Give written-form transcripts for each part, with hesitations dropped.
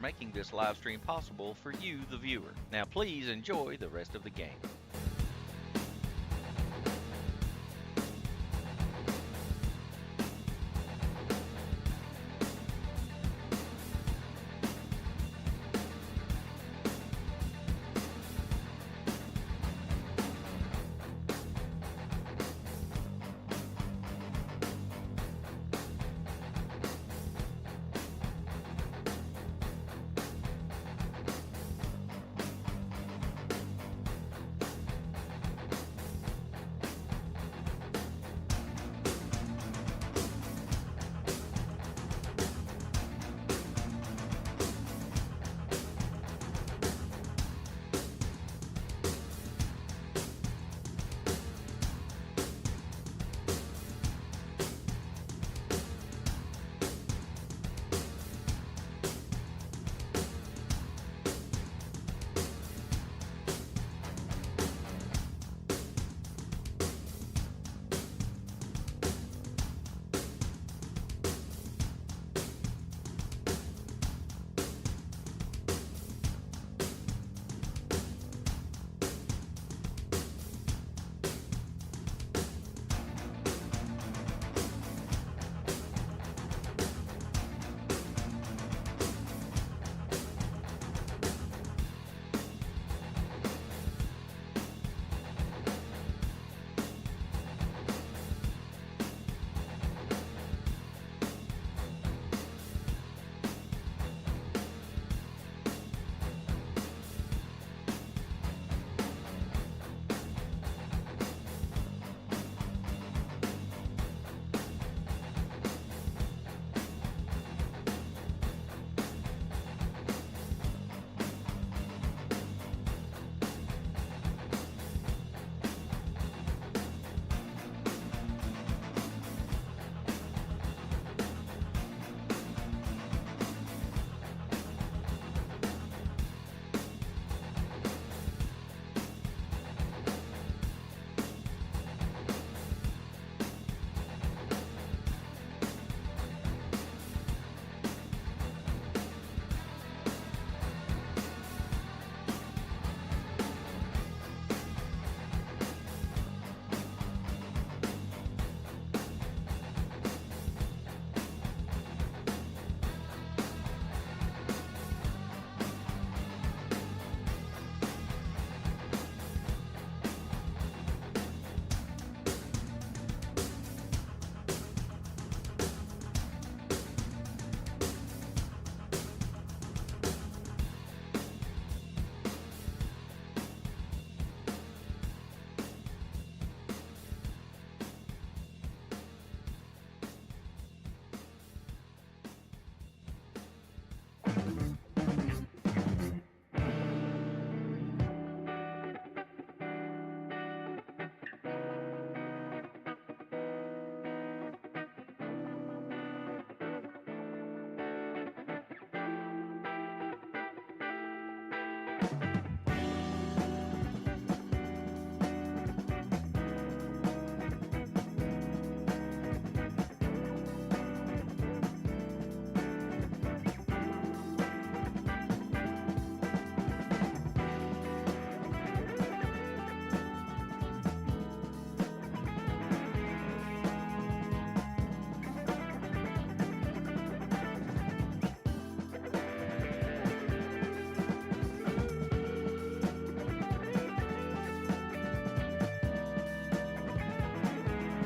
making this live stream possible for you, the viewer. Now, please enjoy the rest of the game.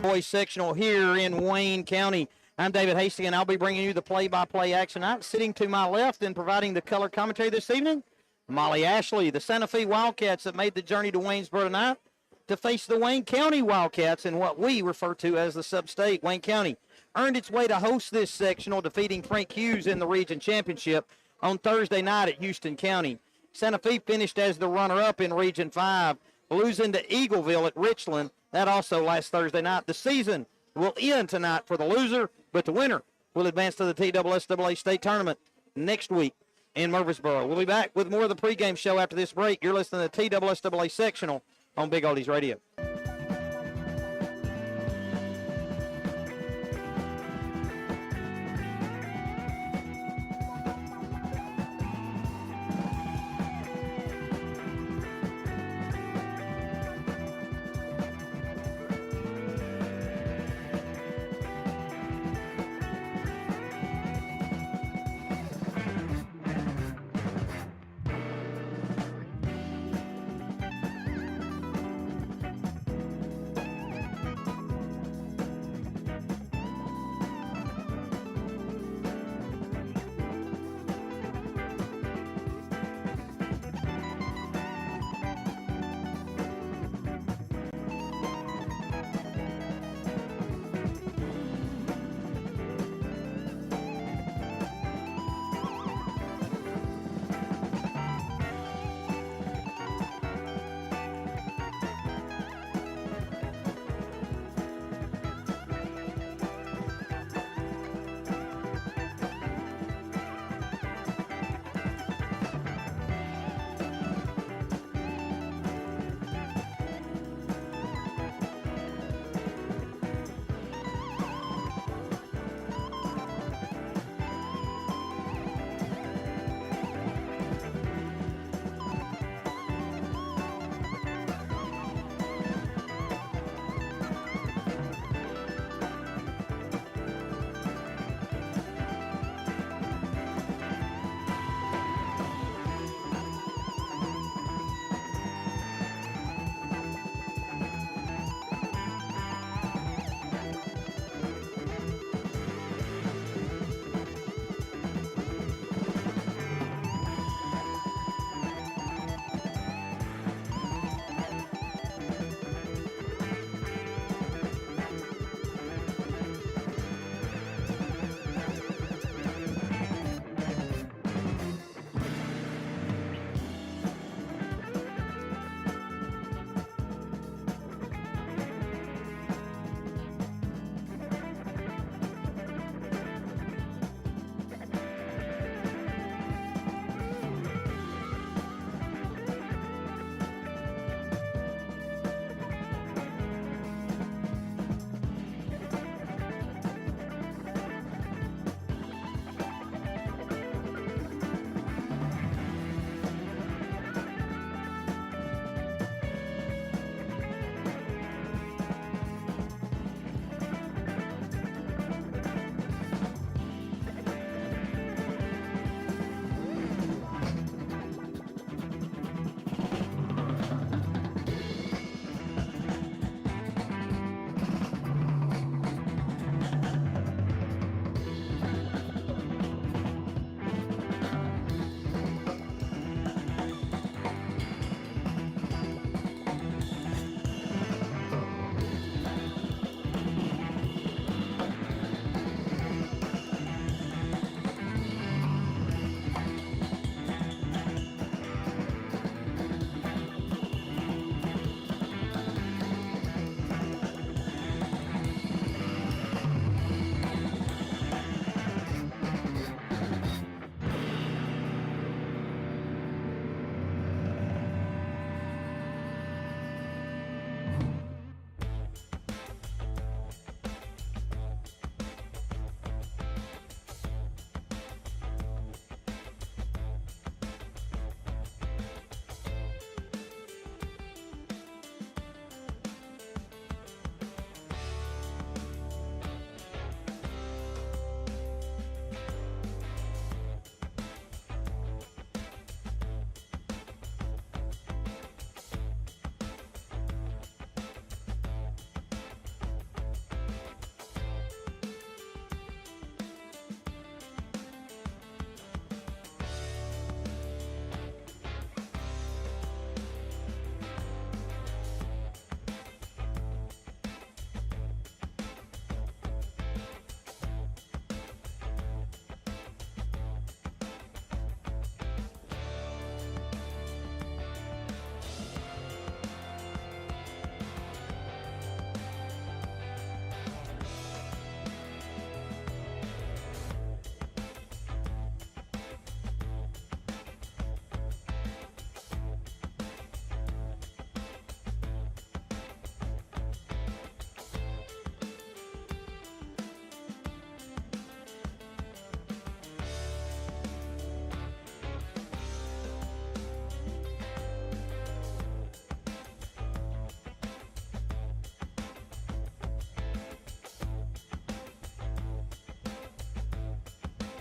Boys sectional here in Wayne County. I'm David Hastings, and I'll be bringing you the play-by-play action. I'm sitting to my left and providing the color commentary this evening, Molly Ashley, the Santa Fe Wildcats that made the journey to Waynesboro tonight to face the Wayne County Wildcats in what we refer to as the sub-state. Wayne County earned its way to host this sectional, defeating Frank Hughes in the region championship on Thursday night at Houston County. Santa Fe finished as the runner-up in Region 5, losing to Eagleville at Richland. That also last Thursday night. The season will end tonight for the loser, but the winner will advance to the TSSAA state tournament next week in Murfreesboro. We'll be back with more of the pregame show after this break. You're listening to TSSAA Sectional on Big Oldies Radio.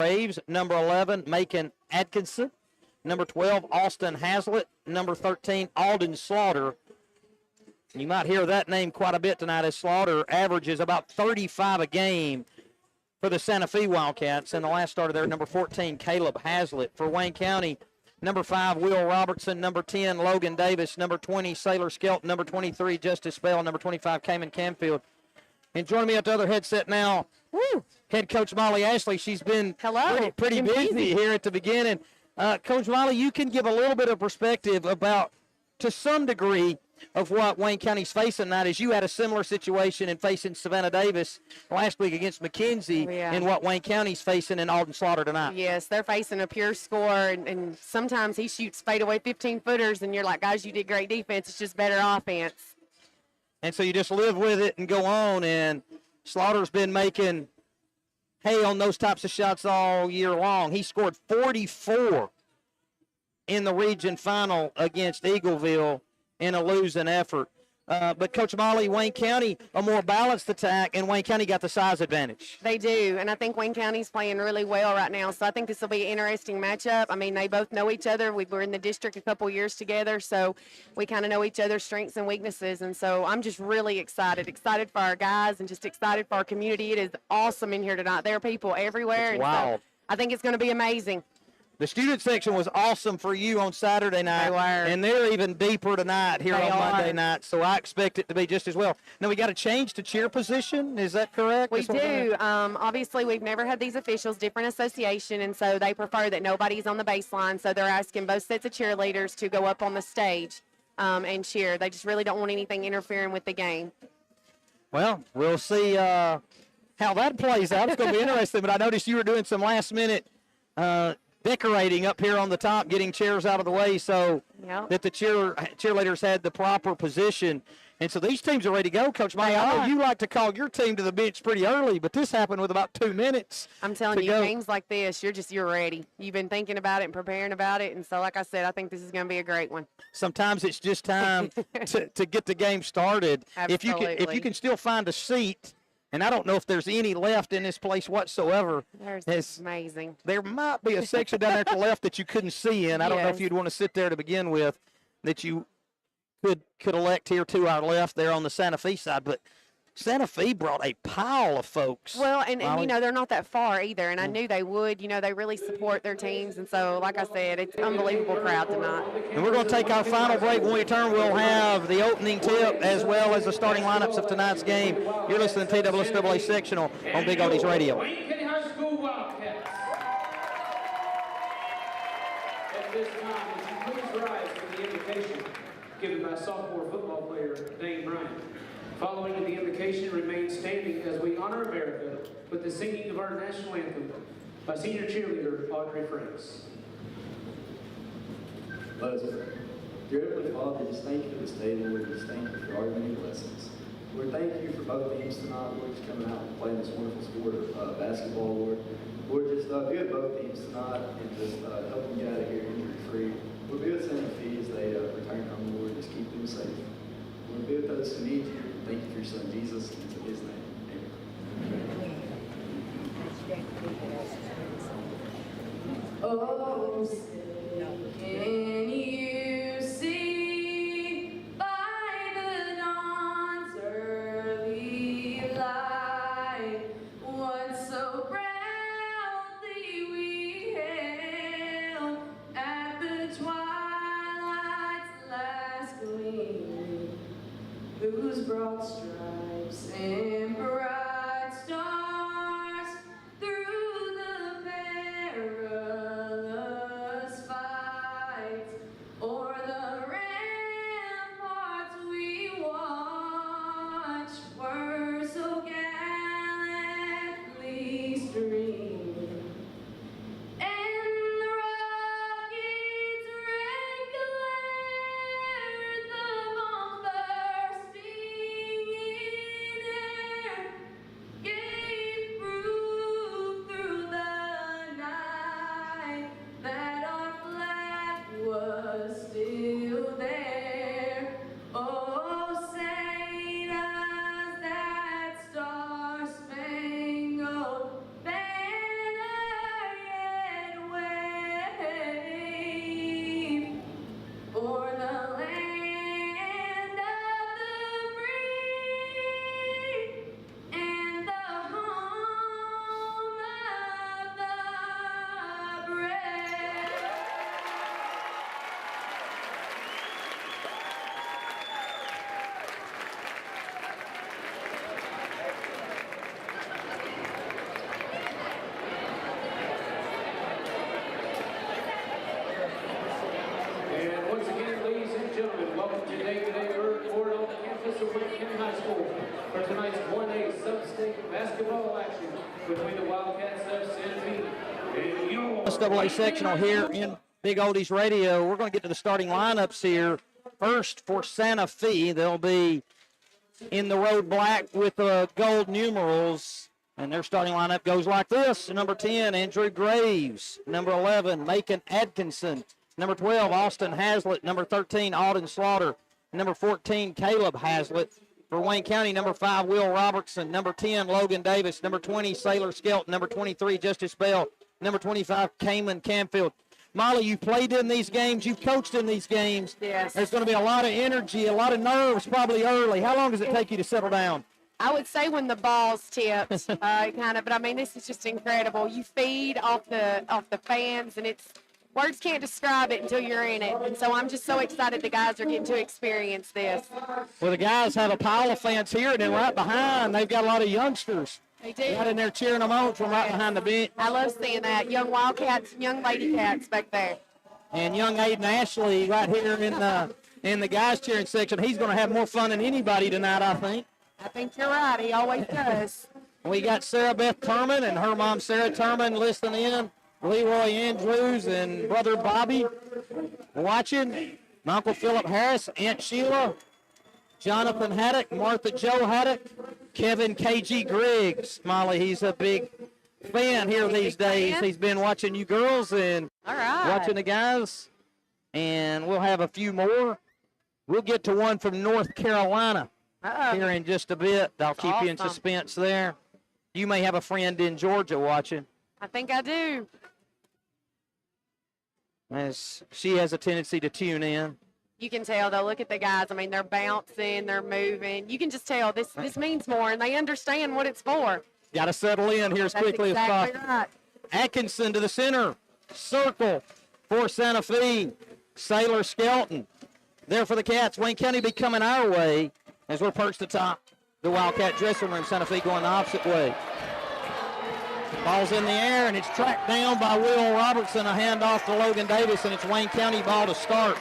Graves. Number 11, Macon Atkinson. Number 12, Austin Hazlitt. Number 13, Alden Slaughter. You might hear that name quite a bit tonight, as Slaughter averages about 35 a game for the Santa Fe Wildcats. And the last starter there, number 14, Caleb Hazlitt. For Wayne County, number 5, Will Robertson. Number 10, Logan Davis. Number 20, Sailor Skelton. Number 23, Justice Bell. Number 25, Cayman Canfield. And joining me at the other headset now, head coach Molly Ashley. She's been pretty busy here at the beginning. Coach Molly, you can give a little bit of perspective about, to some degree, of what Wayne County's facing tonight, as you had a similar situation in facing Savannah Davis last week against McKenzie, and what Wayne County's facing in Alden Slaughter tonight. Yes, they're facing a pure score, and sometimes he shoots fadeaway 15-footers, and you're like, guys, you did great defense. It's just better offense. And so you just live with it and go on, and Slaughter's been making hay on those types of shots all year long. He scored 44 in the region final against Eagleville in a losing effort. But Coach Molly, Wayne County, a more balanced attack, and Wayne County got the size advantage. They do, and I think Wayne County's playing really well right now, so I think this will be an interesting matchup. I mean, they both know each other. We were in the district a couple years together, so we kind of know each other's strengths and weaknesses, and so I'm just really excited for our guys and just excited for our community. It is awesome in here tonight. There are people everywhere. Wow. So I think it's going to be amazing. The student section was awesome for you on Saturday night. They were. And they're even deeper tonight here on Monday night, so I expect it to be just as well. Now, we got to change to cheer position. Is that correct? We do. Obviously, we've never had these officials, different association, and so they prefer that nobody's on the baseline, so they're asking both sets of cheerleaders to go up on the stage and cheer. They just really don't want anything interfering with the game. Well, we'll see how that plays out. It's going to be interesting, but I noticed you were doing some last-minute decorating up here on the top, getting chairs out of the way so that the cheerleaders had the proper position. And so these teams are ready to go, Coach Mike. I know you like to call your team to the bench pretty early, but this happened with about 2 minutes. I'm telling you, games like this, you're ready. You've been thinking about it and preparing about it, and so like I said, I think this is going to be a great one. Sometimes it's just time to get the game started. Absolutely. If you can still find a seat, and I don't know if there's any left in this place whatsoever. It's amazing. There might be a section down there to the left that you couldn't see in. I don't know if you'd want to sit there to begin with, that you could elect here to our left there on the Santa Fe side. But Santa Fe brought a pile of folks. Well, and you know, they're not that far either, and I knew they would. You know, they really support their teams, and so, like I said, it's an unbelievable crowd tonight. And we're going to take our final break. When we return, we'll have the opening tip as well as the starting lineups of tonight's game. You're listening to TSSAA Sectional on Big Oldies Radio. Wayne County High School Wildcats. At this time, would you please rise for the invocation given by sophomore football player Dane Bryant. Following the invocation, remain standing as we honor America with the singing of our national anthem by senior cheerleader Audrey Franks. Let us pray. Dear Heavenly Father, just thank you for this day, Lord. Just thank you for our many blessings. Lord, thank you for both teams tonight, Lord, just coming out and playing this wonderful sport of basketball, Lord. Lord, just be with both teams tonight and just help them get out of here injury-free. Lord, be with Santa Fe as they return home, Lord. Just keep them safe. Lord, be with those who need you. Thank you for your son, Jesus, and in his name, amen. Oh, can you see by the dawn's early light what so proudly we hailed at the twilight's last gleam, whose broad stripes and bright stars through the perilous fight o'er the ramparts we watched were so gallantly streaming, and the rocket's red glared, the bombs bursting welcome to David A. Bird Court on the campus of Wayne County High School for tonight's 1A sub-state basketball action between the Wildcats of Sante and Yer. SAA sectional here in Big Oldies Radio. We're going to get to the starting lineups here. First for Santa Fe, they'll be in the road black with gold numerals. And their starting lineup goes like this. Number 10, Andrew Graves. Number 11, Macon Atkinson. Number 12, Austin Hazlitt. Number 13, Alden Slaughter. Number 14, Caleb Hazlitt. For Wayne County, number 5, Will Robertson. Number 10, Logan Davis. Number 20, Sailor Skelton. Number 23, Justice Bell. Number 25, Kamen Canfield. Molly, you played in these games. You've coached in these games. Yes. There's going to be a lot of energy, a lot of nerves probably early. How long does it take you to settle down? I would say when the ball's tipped, but I mean, this is just incredible. You feed off the fans, and words can't describe it until you're in it. And so I'm just so excited the guys are getting to experience this. Well, the guys have a pile of fans here, and then right behind, they've got a lot of youngsters. They do. Right in there cheering them on from right behind the bench. I love seeing that. Young Wildcats and young Lady Cats back there. And young Aiden Ashley right here in the guys cheering section. He's going to have more fun than anybody tonight, I think. I think you're right. He always does. We got Sarah Beth Turman and her mom Sarah Turman listening in. Leroy Andrews and brother Bobby watching. Uncle Philip Harris, Aunt Sheila, Jonathan Haddock, Martha Joe Haddock, Kevin KG Griggs. Molly, he's a big fan here these days. He's been watching you girls and All right. watching the guys. And we'll have a few more. We'll get to one from North Carolina here in just a bit. I'll keep you in suspense there. You may have a friend in Georgia watching. I think I do. As she has a tendency to tune in. You can tell, though. Look at the guys. I mean, they're bouncing, they're moving. You can just tell this means more, and they understand what it's for. Got to settle in here as quickly as possible. Right. Atkinson to the center. Circle for Santa Fe. Sailor Skelton. There for the Cats. Wayne County be coming our way as we're perched atop the Wildcat dressing room. Santa Fe going the opposite way. Ball's in the air, and it's tracked down by Will Robertson. A handoff to Logan Davis, and it's Wayne County ball to start.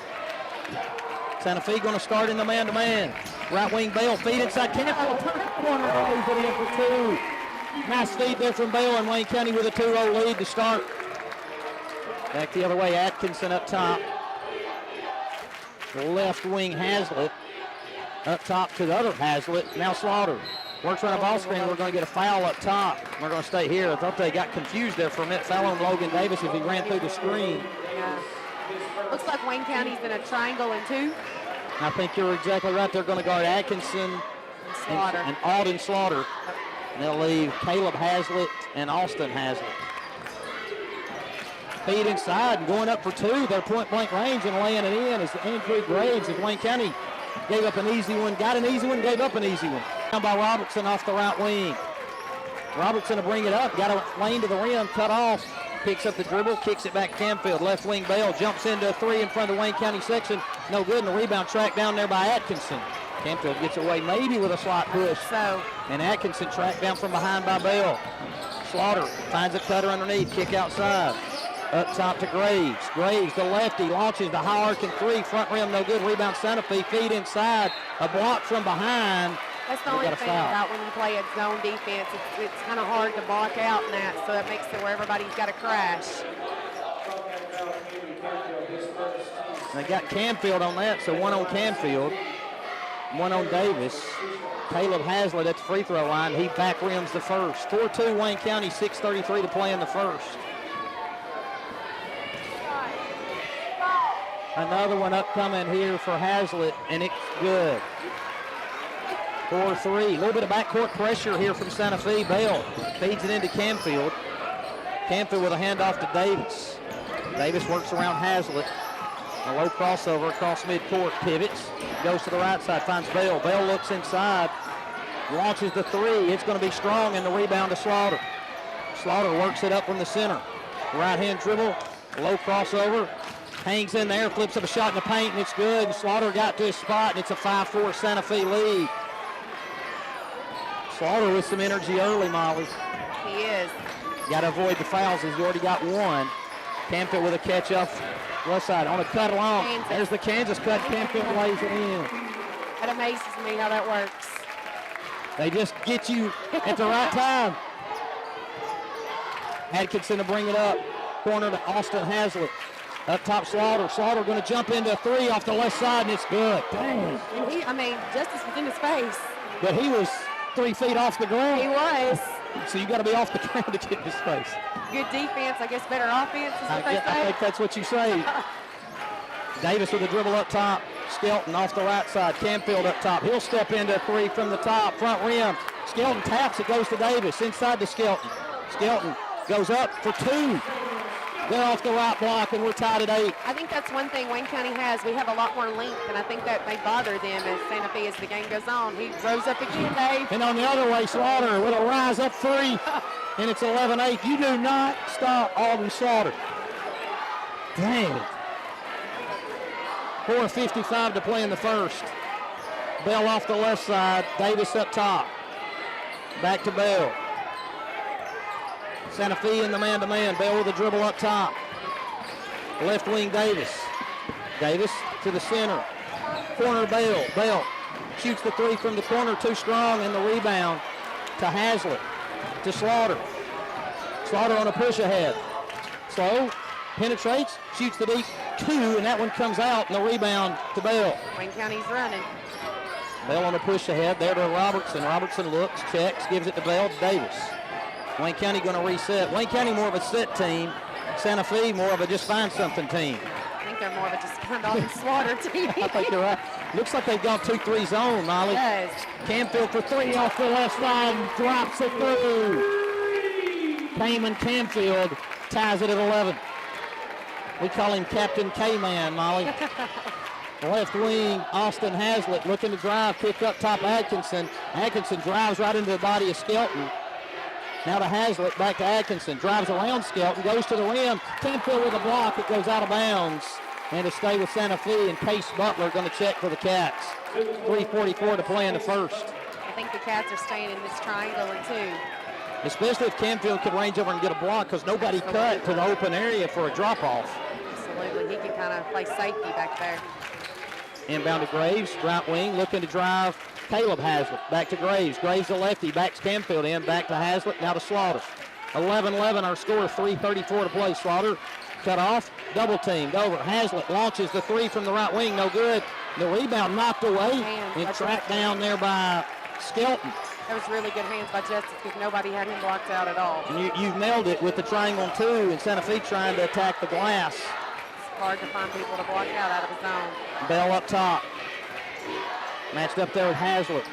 Santa Fe going to start in the man-to-man. Right wing Bell, feed inside Canfield. Corner early for the upper two. Nice feed there from Bell, and Wayne County with a 2-0 lead to start. Back the other way, Atkinson up top. Left wing Hazlitt. Up top to the other Hazlitt. Now Slaughter. Works around a ball screen. We're going to get a foul up top. We're going to stay here. I thought they got confused there for a minute. Foul on Logan Davis as he ran through the screen. Yeah. Looks like Wayne County's in a triangle and two. I think you're exactly right. They're going to guard Atkinson and Alden Slaughter. And they'll leave Caleb Hazlitt and Austin Hazlitt. Feed inside and going up for two. They're point-blank range and laying it in as Andrew Graves of Wayne County gave up an easy one, got an easy one, gave up an easy one. Down by Robertson off the right wing. Robertson to bring it up, got a lane to the rim, cut off. Picks up the dribble, kicks it back Canfield. Left wing Bell jumps into a three in front of the Wayne County section. No good, and the rebound tracked down there by Atkinson. Canfield gets away maybe with a slight push. And Atkinson tracked down from behind by Bell. Slaughter finds a cutter underneath, kick outside. Up top to Graves. Graves, the lefty, launches the high arcing three. Front rim, no good. Rebound Santa Fe. Feed inside. A block from behind. That's the only thing about when you play a zone defense. It's kind of hard to block out in that, so that makes it where everybody's got to crash. They got Canfield on that, so one on Canfield, one on Davis. Caleb Hazlitt at the free throw line. He back rims the first. 4-2 Wayne County, 6:33 to play in the first. Another one upcoming here for Hazlitt, and it's good. 4-3. A little bit of backcourt pressure here from Santa Fe. Bell feeds it into Canfield. Canfield with a handoff to Davis. Davis works around Hazlitt. A low crossover across midcourt. Pivots. Goes to the right side. Finds Bell. Bell looks inside. Launches the three. It's going to be strong, and the rebound to Slaughter. Slaughter works it up from the center. Right-hand dribble. Low crossover. Hangs in there, flips up a shot in the paint, and it's good. And Slaughter got to his spot, and it's a 5-4 Santa Fe lead. Slaughter with some energy early, Molly. He is. Got to avoid the fouls. He's already got one. Canfield with a catch up Left side on a cut along. Kansas. There's the Kansas cut. Canfield lays it in. That amazes me how that works. They just get you at the right time. Atkinson to bring it up. Corner to Austin Hazlitt. Up top, Slaughter. Slaughter going to jump into a three off the left side, and it's good. Dang. And Justice was in his face. But he was 3 feet off the ground. He was. So you got to be off the ground to get in his face. Good defense, I guess better offense is what they I say. think that's what you say. Davis with a dribble up top. Skelton off the right side. Canfield up top. He'll step into a three from the top. Front rim. Skelton taps. It goes to Davis. Inside to Skelton. Skelton goes up for two. They're off the right block, and we're tied at 8. I think that's one thing Wayne County has. We have a lot more length, and I think that may bother them as Santa Fe as the game goes on. He rose up again, Dave. And on the other way, Slaughter with a rise up three, and it's 11-8. You do not stop Alden Slaughter. Dang it. 4:55 to play in the first. Bell off the left side. Davis up top. Back to Bell. Santa Fe in the man-to-man. Bell with a dribble up top. Left wing Davis. Davis to the center. Corner Bell. Bell shoots the three from the corner. Too strong, and the rebound to Hazlitt. To Slaughter. Slaughter on a push ahead. Slow. Penetrates. Shoots the deep two, and that one comes out, and the rebound to Bell. Wayne County's running. Bell on a push ahead. There to Robertson. Robertson looks, checks, gives it to Bell. To Davis. Wayne County going to reset. Wayne County more of a set team. Santa Fe more of a just find something team. I think they're more of a just find Alden Slaughter team. I think you're right. Looks like they've gone 2-3 zone, Molly. It does. Canfield for three off the left side and drops it through. Payman Canfield ties it at 11. We call him Captain K-Man, Molly. Left wing, Austin Hazlitt looking to drive, pick up top Atkinson. Atkinson drives right into the body of Skelton. Now to Hazlitt, back to Atkinson. Drives around Skelton, goes to the rim. Canfield with a block, it goes out of bounds. And to stay with Santa Fe, and Case Butler going to check for the Cats. 3:44 to play in the first. I think the Cats are staying in this triangle and two. Especially if Canfield could range over and get a block, because nobody cut to the open area for a drop-off. Absolutely. He can kind of play safety back there. Inbound to Graves, right wing, looking to drive. Caleb Hazlitt back to Graves. Graves a lefty, backs Canfield in, back to Hazlitt, now to Slaughter. 11-11 our score, 3:34 to play. Slaughter cut off, double teamed over. Hazlitt launches the three from the right wing, no good. The rebound knocked away and tracked down there by Skelton. That was really good hands by Justice because nobody had him blocked out at all. And you've nailed it with the triangle and two, and Santa Fe trying to attack the glass. It's hard to find people to block out of his zone. Bell up top. Matched up there with Hazlitt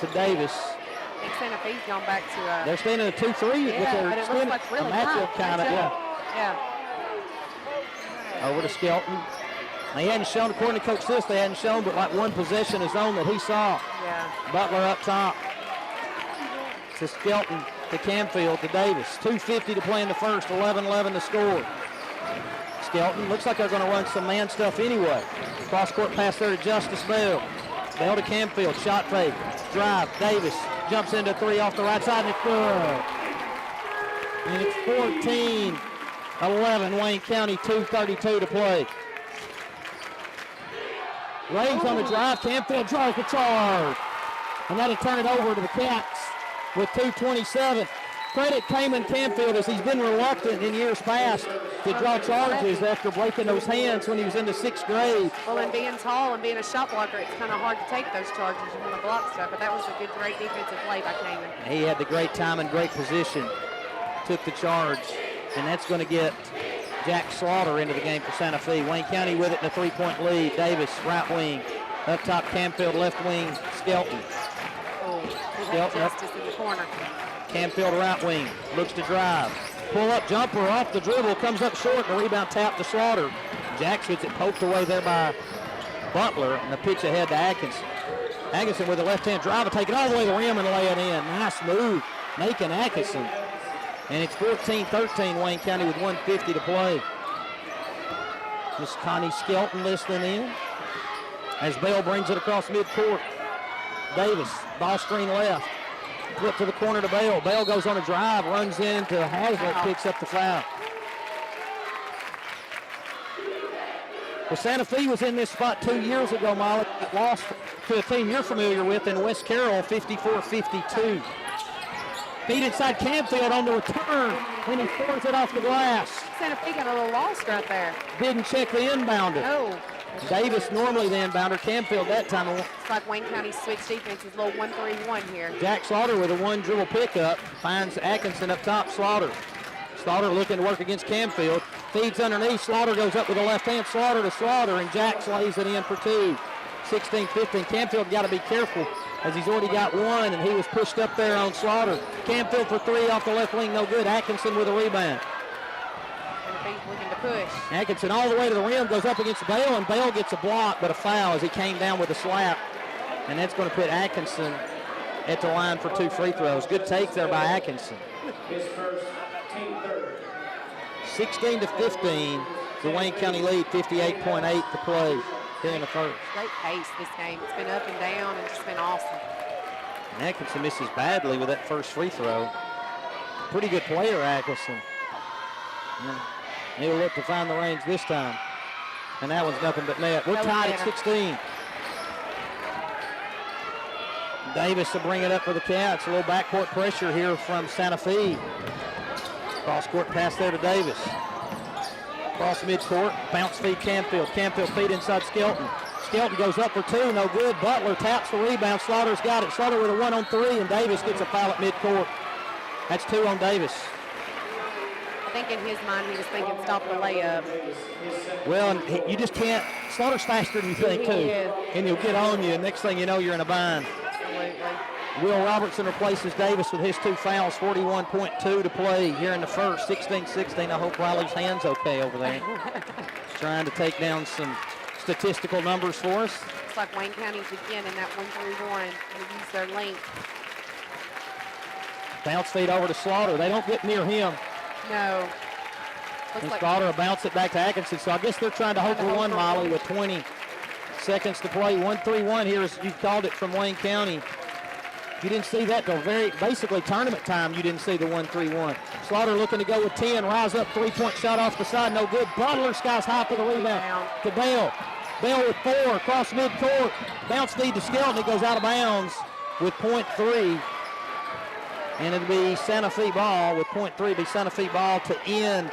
to Davis. I think Santa Fe's gone back to They're standing at 2-3 with their but it looks like really matchup kind of, Yeah. Over to Skelton. They hadn't shown, according to Coach Sis, they hadn't shown but like one possession of zone that he saw. Yeah. Butler up top. To Skelton, to Canfield, to Davis. 2:50 to play in the first, 11-11 to score. Skelton, looks like they're going to run some man stuff anyway. Cross-court pass there to Justice Bell. Bell to Canfield, shot fake, drive, Davis jumps into three off the right side, and it's good. And it's 14-11, Wayne County, 2:32 to play. Graves on the drive, Canfield draws the charge. And that'll turn it over to the Cats with 2:27. Credit Cayman Canfield as he's been reluctant in years past to draw charges after breaking those hands when he was in the 6th grade. Well, and being tall and being a shot blocker, it's kind of hard to take those charges. You want to block stuff, but that was a good, great defensive play by Cayman. He had the great time and great position, took the charge, and that's going to get Jack Slaughter into the game for Santa Fe. Wayne County with it in a 3-point lead. Davis, right wing. Up top, Canfield, left wing, Skelton. Oh, he had Skelton Justice in the corner. Canfield, right wing, looks to drive. Pull-up jumper off the dribble, comes up short, and the rebound tap to Slaughter. Jacks gets it poked away there by Butler, and the pitch ahead to Atkinson. Atkinson with a left-hand drive, take it all the way to the rim and lay it in. Nice move, making Atkinson. And it's 14-13, Wayne County with 1:50 to play. Miss Connie Skelton listening in as Bell brings it across midcourt. Davis, ball screen left. Flip to the corner to Bell. Bell goes on a drive, runs into Hazlitt, picks up the foul. Well, Santa Fe was in this spot 2 years ago, Molly. Lost to a team you're familiar with in West Carroll, 54-52. Feed inside Canfield on the return, and he throws it off the glass. Santa Fe got a little lost right there. Didn't check the inbounder. Oh. Davis normally the inbounder. Canfield that time. It's like Wayne County switched defenses, a little 1-3-1 here. Jack Slaughter with a one dribble pickup. Finds Atkinson up top. Slaughter looking to work against Canfield. Feeds underneath. Slaughter goes up with the left hand. Slaughter to Slaughter, and Jack lays it in for two. 16-15. Canfield got to be careful as he's already got one, and he was pushed up there on Slaughter. Canfield for three off the left wing, no good. Atkinson with a rebound. Looking to push. Atkinson all the way to the rim, goes up against Bale, and Bale gets a block, but a foul as he came down with a slap. And that's going to put Atkinson at the line for two free throws. Good take there by Atkinson. His first, team third. 16-15, the Wayne County lead, 58.8 to play here in the first. Great pace this game. It's been up and down and just been awesome. And Atkinson misses badly with that first free throw. Pretty good player, Atkinson. He'll look to find the range this time. And that one's nothing but net. We're tied at 16. Davis to bring it up for the Cats. A little backcourt pressure here from Santa Fe. Cross-court pass there to Davis. Cross midcourt, bounce feed Canfield. Canfield feed inside Skelton. Skelton goes up for two, no good. Butler taps the rebound. Slaughter's got it. Slaughter with a 1-on-3, and Davis gets a foul at midcourt. That's two on Davis. I think in his mind he was thinking stop the layup. Well, you just can't. Slaughter's faster than you think, too. And he'll get on you, and next thing you know, you're in a bind. Absolutely. Will Robertson replaces Davis with his two fouls, 41.2 to play here in the first, 16-16. I hope Riley's hand's okay over there. Trying to take down some statistical numbers for us. Looks like Wayne County's again in that 1-3-1. They use their length. Bounce feed over to Slaughter. They don't get near him. No. And Slaughter will bounce it back to Atkinson. So I guess they're trying to hope for one, Molly, with 20 seconds to play. 1-3-1 here, as you called it from Wayne County. You didn't see that till basically tournament time. You didn't see the 1-3-1. Slaughter looking to go with 10. Rise up, three-point shot off the side, no good. Butler skies high for the rebound to Bale. Bale with 4 across midcourt. Bounce feed to Skelton. It goes out of bounds with .3. And it'll be Santa Fe ball with .3. Be Santa Fe ball to end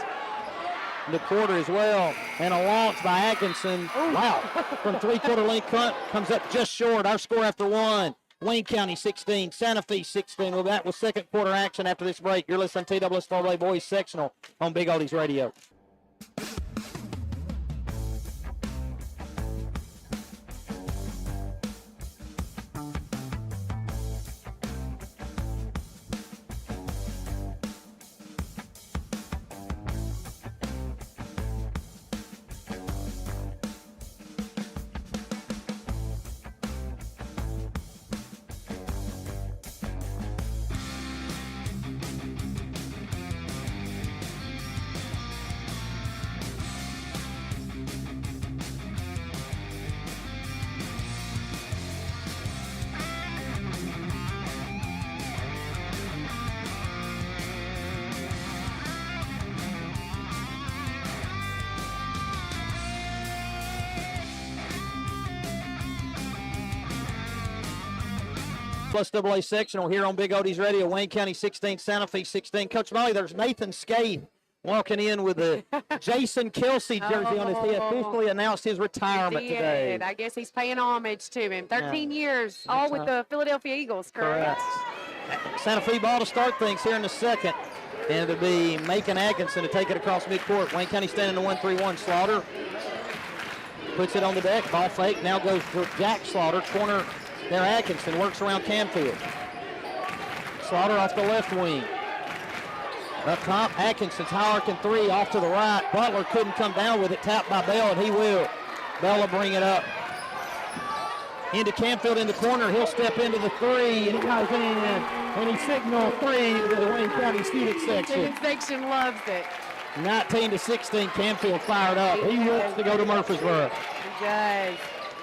the quarter as well. And a launch by Atkinson. Wow. From three-quarter length comes up just short. Our score after one. Wayne County 16, Santa Fe 16. We'll be back with second quarter action after this break. You're listening to TWS 4A Boys Sectional on Big Oldies Radio. Plus AA sectional here on Big Oldies Radio. Wayne County 16, Santa Fe 16. Coach Molly, there's Nathan Skade walking in with a Jason Kelsey jersey on his head. Officially announced his retirement today. I guess he's paying homage to him. 13 years, all with the Philadelphia Eagles, correct? Santa Fe ball to start things here in the second. And it'll be Macon Atkinson to take it across midcourt. Wayne County standing to 1-3-1. Slaughter puts it on the deck. Ball fake. Now goes to Jack Slaughter. Corner there. Atkinson works around Canfield. Slaughter off the left wing. Up top, Atkinson's high arcing three off to the right. Butler couldn't come down with it. Tapped by Bell, and he will. Bell will bring it up. Into Canfield in the corner. He'll step into the three, and he goes in. And he signaled three to the Wayne County student section. Student section loves it. 19-16, Canfield fired up. He wants to go to Murfreesboro. He does.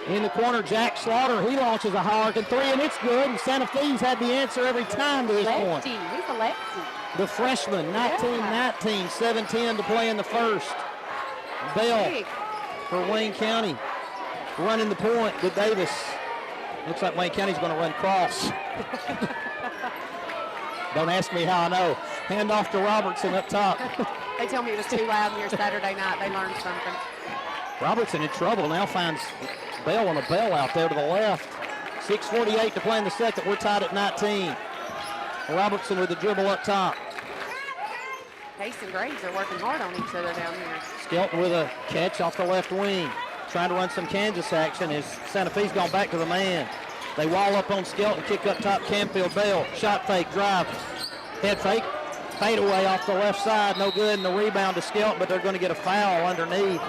In the corner, Jack Slaughter. He launches a high arcing three, and it's good. And Santa Fe's had the answer every time to this point. He's a lefty. The freshman, 19-19, 7-10 to play in the first. Bell for Wayne County. Running the point with Davis. Looks like Wayne County's going to run cross. Don't ask me how I know. Hand off to Robertson up top. They tell me it was too loud here Saturday night. They learned something. Robertson in trouble. Now finds Bell on a bell out there to the left. 6:48 to play in the second. We're tied at 19. Robertson with the dribble up top. Case and Graves are working hard on each other down here. Skelton with a catch off the left wing. Trying to run some Kansas action as Santa Fe's gone back to the man. They wall up on Skelton, kick up top, Canfield Bell. Shot fake, drive, head fake. Fade away off the left side, no good, and the rebound to Skelton, but they're going to get a foul underneath.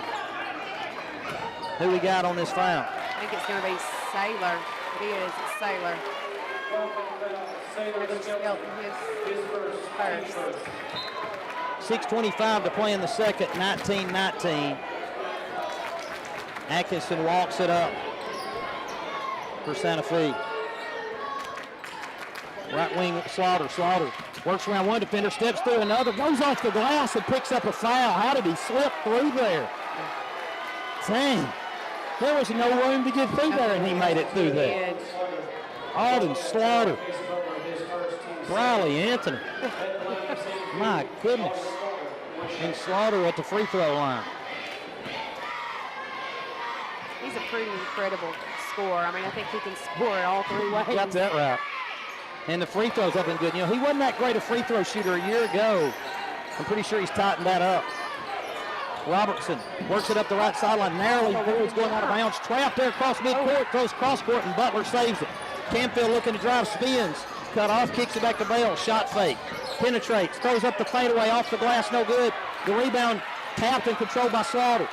Who we got on this foul? I think it's going to be Saylor. It is, it's Saylor. Skelton, his first. 6:25 to play in the second, 19-19. Atkinson walks it up for Santa Fe. Right wing Slaughter. Slaughter works around one defender, steps through another, goes off the glass and picks up a foul. How did he slip through there? Dang. There was no room to get through there, and he made it through there. Alden Slaughter. Briley Anthony. My goodness. And Slaughter at the free throw line. He's a pretty incredible scorer. I mean, I think he can score it all three ways. Got that right. And the free throws have been good. You know, he wasn't that great a free throw shooter a year ago. I'm pretty sure he's tightened that up. Robertson works it up the right sideline. Narrowly, Boyd's going out of bounds. Trapped there across midcourt. Throws cross court, and Butler saves it. Canfield looking to drive, spins. Cut off, kicks it back to Bell. Shot fake. Penetrates. Throws up the fadeaway off the glass. No good. The rebound tapped and controlled by Slaughter.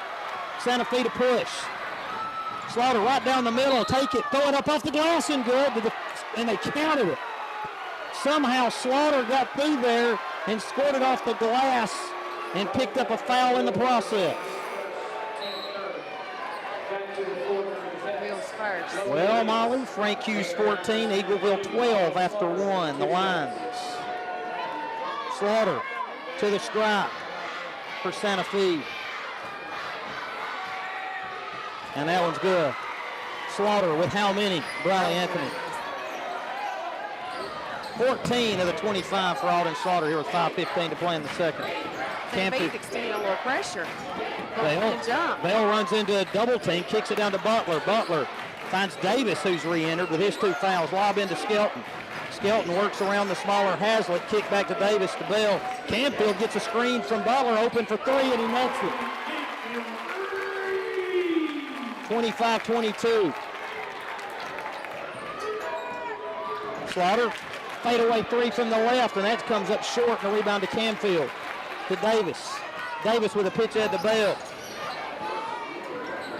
Santa Fe to push. Slaughter right down the middle. Take it. Throw it up off the glass and good. And they counted it. Somehow Slaughter got through there and scored it off the glass and picked up a foul in the process. Wheels first. Well, Molly, Frank Hughes 14, Eagleville 12 after one. The lines. Slaughter to the stripe for Santa Fe. And that one's good. Slaughter with how many? Briley Anthony. 14 of the 25 for Alden Slaughter here with 5:15 to play in the second. Faith extending a little pressure. Bell runs into a double team, kicks it down to Butler. Butler finds Davis, who's re-entered with his two fouls. Lob into Skelton. Skelton works around the smaller Hazlitt. Kick back to Davis to Bell. Canfield gets a screen from Butler, open for three, and he makes it. 25-22. Slaughter, fadeaway three from the left, and that comes up short, and a rebound to Canfield. To Davis. Davis with a pitch head to Bell.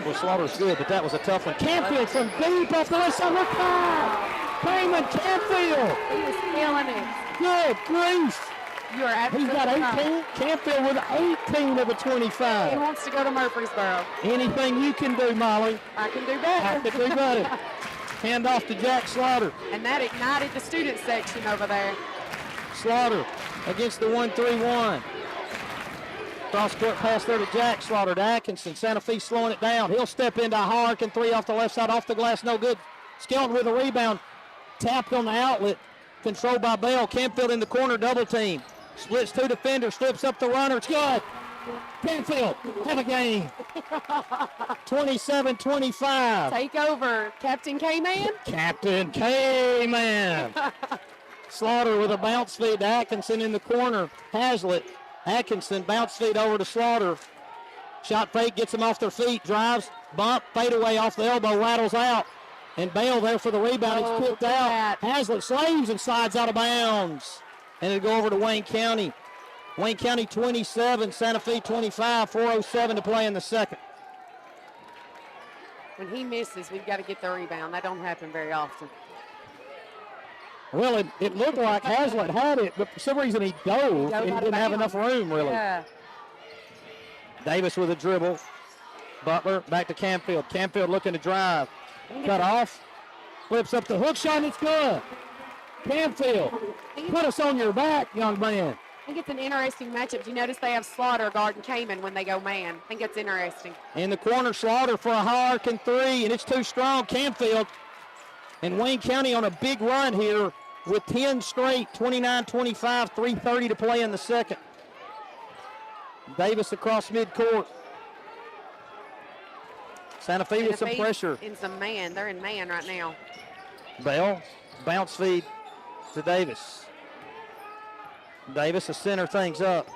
Well, Slaughter's good, but that was a tough one. Canfield from deep off the left side. Look out! Payman Canfield. He was killing it. Good grief. You are absolutely He's got 18. right. Canfield with 18 of the 25. He wants to go to Murfreesboro. Anything you can do, Molly. I can do I better. can do better. Hand off to Jack Slaughter. And that ignited the student section over there. Slaughter against the 1-3-1. Cross-court pass there to Jack. Slaughter to Atkinson. Santa Fe slowing it down. He'll step into a Harkin three off the left side, off the glass, no good. Skelton with a rebound. Tapped on the outlet. Controlled by Bell. Canfield in the corner, double team. Splits two defenders, slips up the runner. It's good. Canfield, have a game. 27-25. Take over, Captain K-Man. Captain K-Man. Slaughter with a bounce feed to Atkinson in the corner. Hazlitt. Atkinson, bounce feed over to Slaughter. Shot fake, gets them off their feet, drives, bump, fade away off the elbow, rattles out. And Bale there for the rebound. It's kicked out. Hazlitt slaves and slides out of bounds. And it'll go over to Wayne County. Wayne County 27, Santa Fe 25, 4:07 to play in the second. When he misses, we've got to get the rebound. That don't happen very often. Well, it looked like Hazlitt had it, but for some reason he dove and didn't have enough room, really. Yeah. Davis with a dribble. Butler back to Canfield. Canfield looking to drive. Cut off. Flips up the hook shot, and it's good. Canfield, put us on your back, young man. think it's an interesting matchup. Do you notice they have Slaughter guarding Kamen when they go man? I think it's interesting. In the corner, Slaughter for a high-arcing three, and it's too strong. Canfield and Wayne County on a big run here with 10 straight, 29-25, 3:30 to play in the second. Davis across midcourt. Santa Fe with some pressure. In some man. They're in man right now. Bell, bounce feed to Davis. Davis will center things up.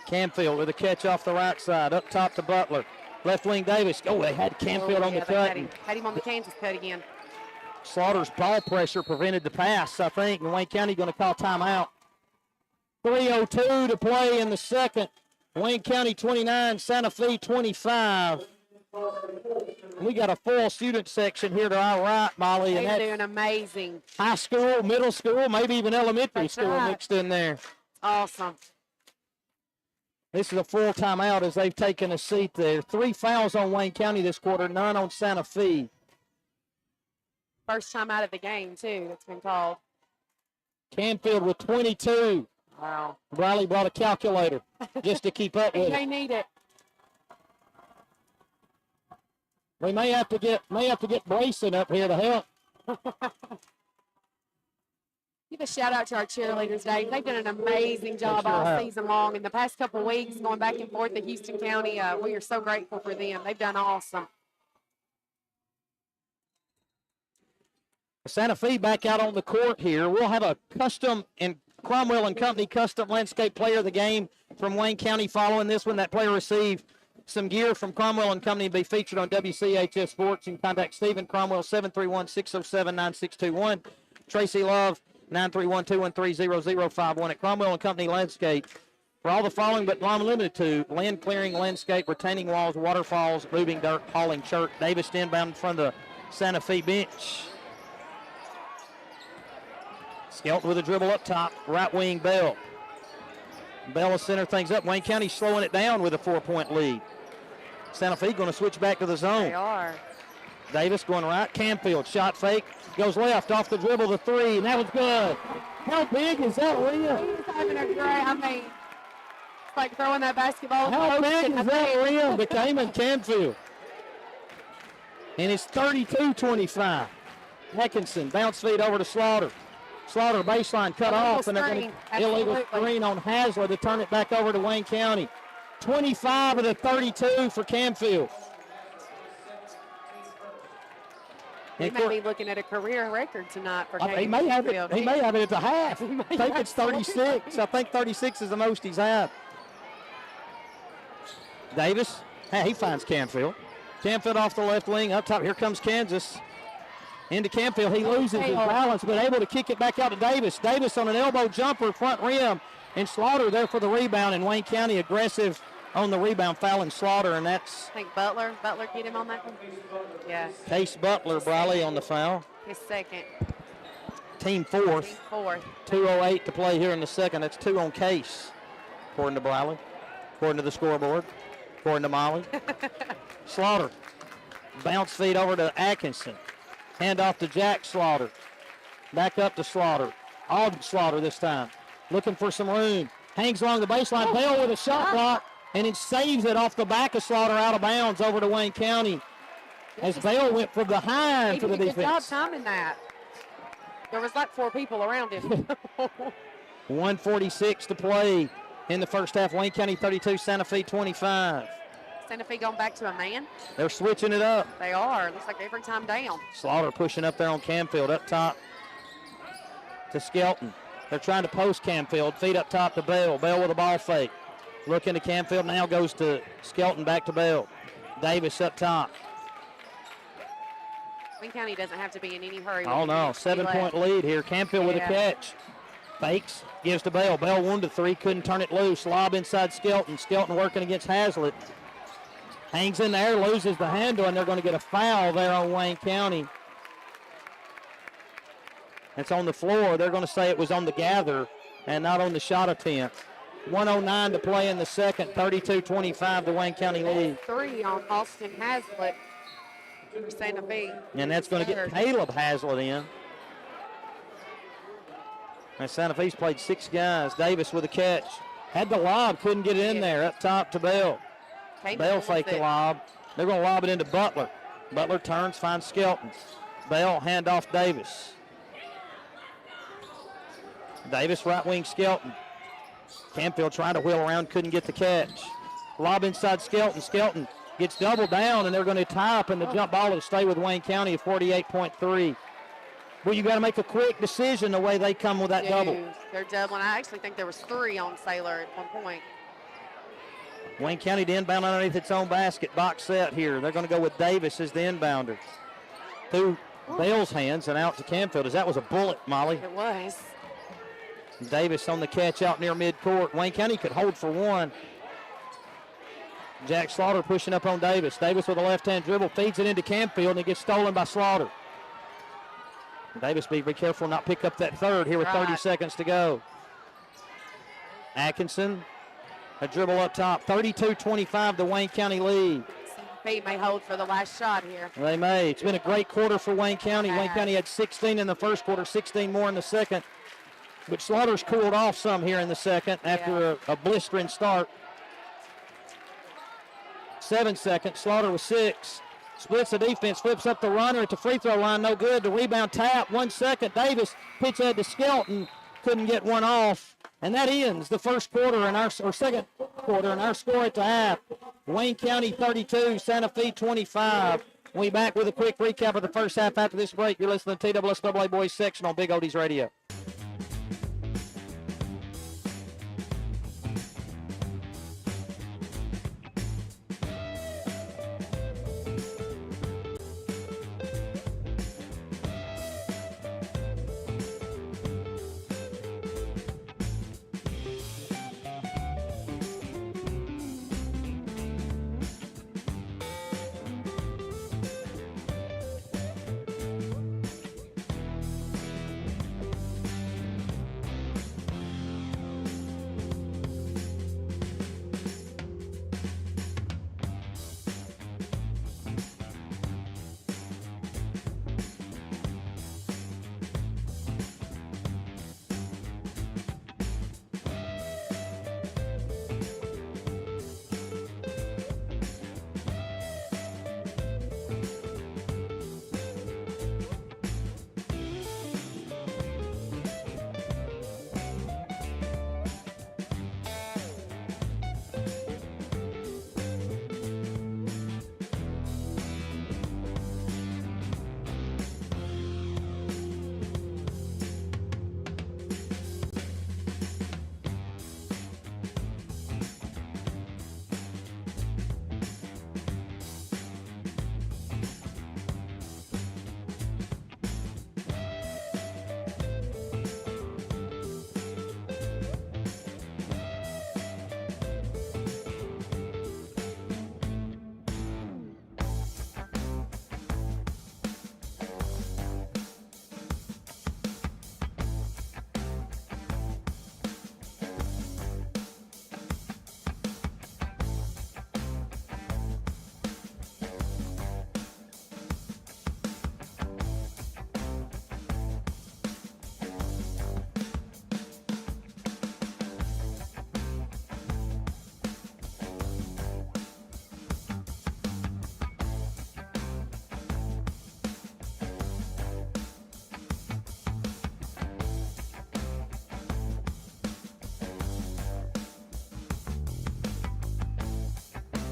Canfield with a catch off the right side. Up top to Butler. Left wing Davis. Oh, they had Canfield on the cut. Had him on the Kansas cut again. Slaughter's ball pressure prevented the pass, I think, and Wayne County going to call timeout. 3:02 to play in the second. Wayne County 29, Santa Fe 25. We got a full student section here to our right, Molly. They're and doing amazing. high school, middle school, maybe even elementary school mixed in there. Awesome. This is a full timeout as they've taken a seat there. 3 fouls on Wayne County this quarter, none on Santa Fe. First time out of the game, too, that's been called. Canfield with 22. Wow. Briley brought a calculator just to keep up with They it. need it. We may have to get Brayson up here to help. Give a shout out to our cheerleaders, Dave. They've done an amazing job sure all have. season long. In the past couple of weeks, going back and forth to Houston County, we are so grateful for them. They've done awesome. Santa Fe back out on the court here. We'll have a custom and Cromwell and Company custom landscape player of the game from Wayne County following this one. That player received some gear from Cromwell and Company and be featured on WCHS Sports. You can contact Stephen Cromwell, 731-607-9621. Tracy Love, 931-213-0051 at Cromwell and Company Landscape. For all the following but not limited to: land clearing, landscape, retaining walls, waterfalls, moving dirt, hauling church. Davis inbound in front of the Santa Fe bench. Skelton with a dribble up top, right wing Bell. Bell will center things up. Wayne County slowing it down with a 4-point lead. Santa Fe going to switch back to the zone. They are. Davis going right. Canfield, shot fake. Goes left, off the dribble, the three, and that was good. How big is that, Leah? He's having a great, it's like throwing that basketball. How big is that, Leah? The Cayman Canfield. And it's 32-25. Heckinson, bounce feed over to Slaughter. Slaughter baseline cut off, and they're going to illegal screen on Hasler to turn it back over to Wayne County. 25 of the 32 for Canfield. He may be looking at a career record tonight for He may have it. He may have it at the half. He may I think have it's 36. I think 36 is the most he's had. Davis, hey, he finds Canfield. Canfield off the left wing, up top. Here comes Kansas. Into Canfield. He loses his balance, but able to kick it back out to Davis. Davis on an elbow jumper, front rim, and Slaughter there for the rebound. And Wayne County aggressive on the rebound, fouling Slaughter, and that's. I think Butler get him on that one. Yeah. Case Butler, Briley on the foul. His second. Team fourth. Team fourth. 2:08 to play here in the second. That's 2 on Case, according to Briley, according to the scoreboard, according to Molly. Slaughter. Bounce feed over to Atkinson. Hand off to Jack Slaughter. Back up to Slaughter. All Slaughter this time. Looking for some room. Hangs along the baseline. Bell with a shot block. And it saves it off the back of Slaughter out of bounds over to Wayne County. As Bell went from behind for the defense. He did a good job timing that. There was like 4 people around him. 1:46 to play in the first half. Wayne County 32, Santa Fe 25. Santa Fe going back to a man. They're switching it up. They are. Looks like every time down. Slaughter pushing up there on Canfield. Up top to Skelton. They're trying to post Canfield. Feed up top to Bell. Bell with a ball fake. Looking to Canfield. Now goes to Skelton. Back to Bell. Davis up top. Wayne County doesn't have to be in any hurry. Oh, no. 7-point lead here. Canfield with a catch. Fakes. Gives to Bell. Bell 1-3. Couldn't turn it loose. Lob inside Skelton. Skelton working against Hazlitt. Hangs in there, loses the handle, and they're going to get a foul there on Wayne County. It's on the floor. They're going to say it was on the gather and not on the shot attempt. 1:09 to play in the second, 32-25 the Wayne County lead. 3 on Austin Hazlitt for Santa Fe. And that's going to get Caleb Hazlitt in. And Santa Fe's played 6 guys. Davis with a catch. Had the lob, couldn't get it in there. Up top to Bell. Bell faked the lob. They're going to lob it into Butler. Butler turns, finds Skelton. Bell, handoff Davis. Davis, right wing Skelton. Canfield trying to wheel around, couldn't get the catch. Lob inside Skelton. Skelton gets doubled down, and they're going to tie up, and the jump ball will stay with Wayne County at 48.3. Well, you got to make a quick decision the way they come with that double. They're doubling. I actually think there was 3 on Sailor at one point. Wayne County to inbound underneath its own basket. Box set here. They're going to go with Davis as the inbounder. Through Bell's hands and out to Canfield, as that was a bullet, Molly. It was. Davis on the catch out near midcourt. Wayne County could hold for 1. Jack Slaughter pushing up on Davis. Davis with a left-hand dribble, feeds it into Canfield, and it gets stolen by Slaughter. Davis, be careful not pick up that third here with 30 seconds to go. Atkinson, a dribble up top. 32-25, the Wayne County lead. Feet may hold for the last shot here. They may. It's been a great quarter for Wayne County. Wayne County had 16 in the first quarter, 16 more in the second. But Slaughter's cooled off some here in the second after a blistering start. 7 seconds. Slaughter with 6. Splits the defense, flips up the runner at the free throw line, no good. The rebound tap, 1 second. Davis pitch ahead to Skelton, couldn't get one off. And that ends the first quarter or second quarter, and our score at the half. Wayne County 32, Santa Fe 25. We'll be back with a quick recap of the first half after this break. You're listening to TWSAA Boys Section on Big Oldies Radio.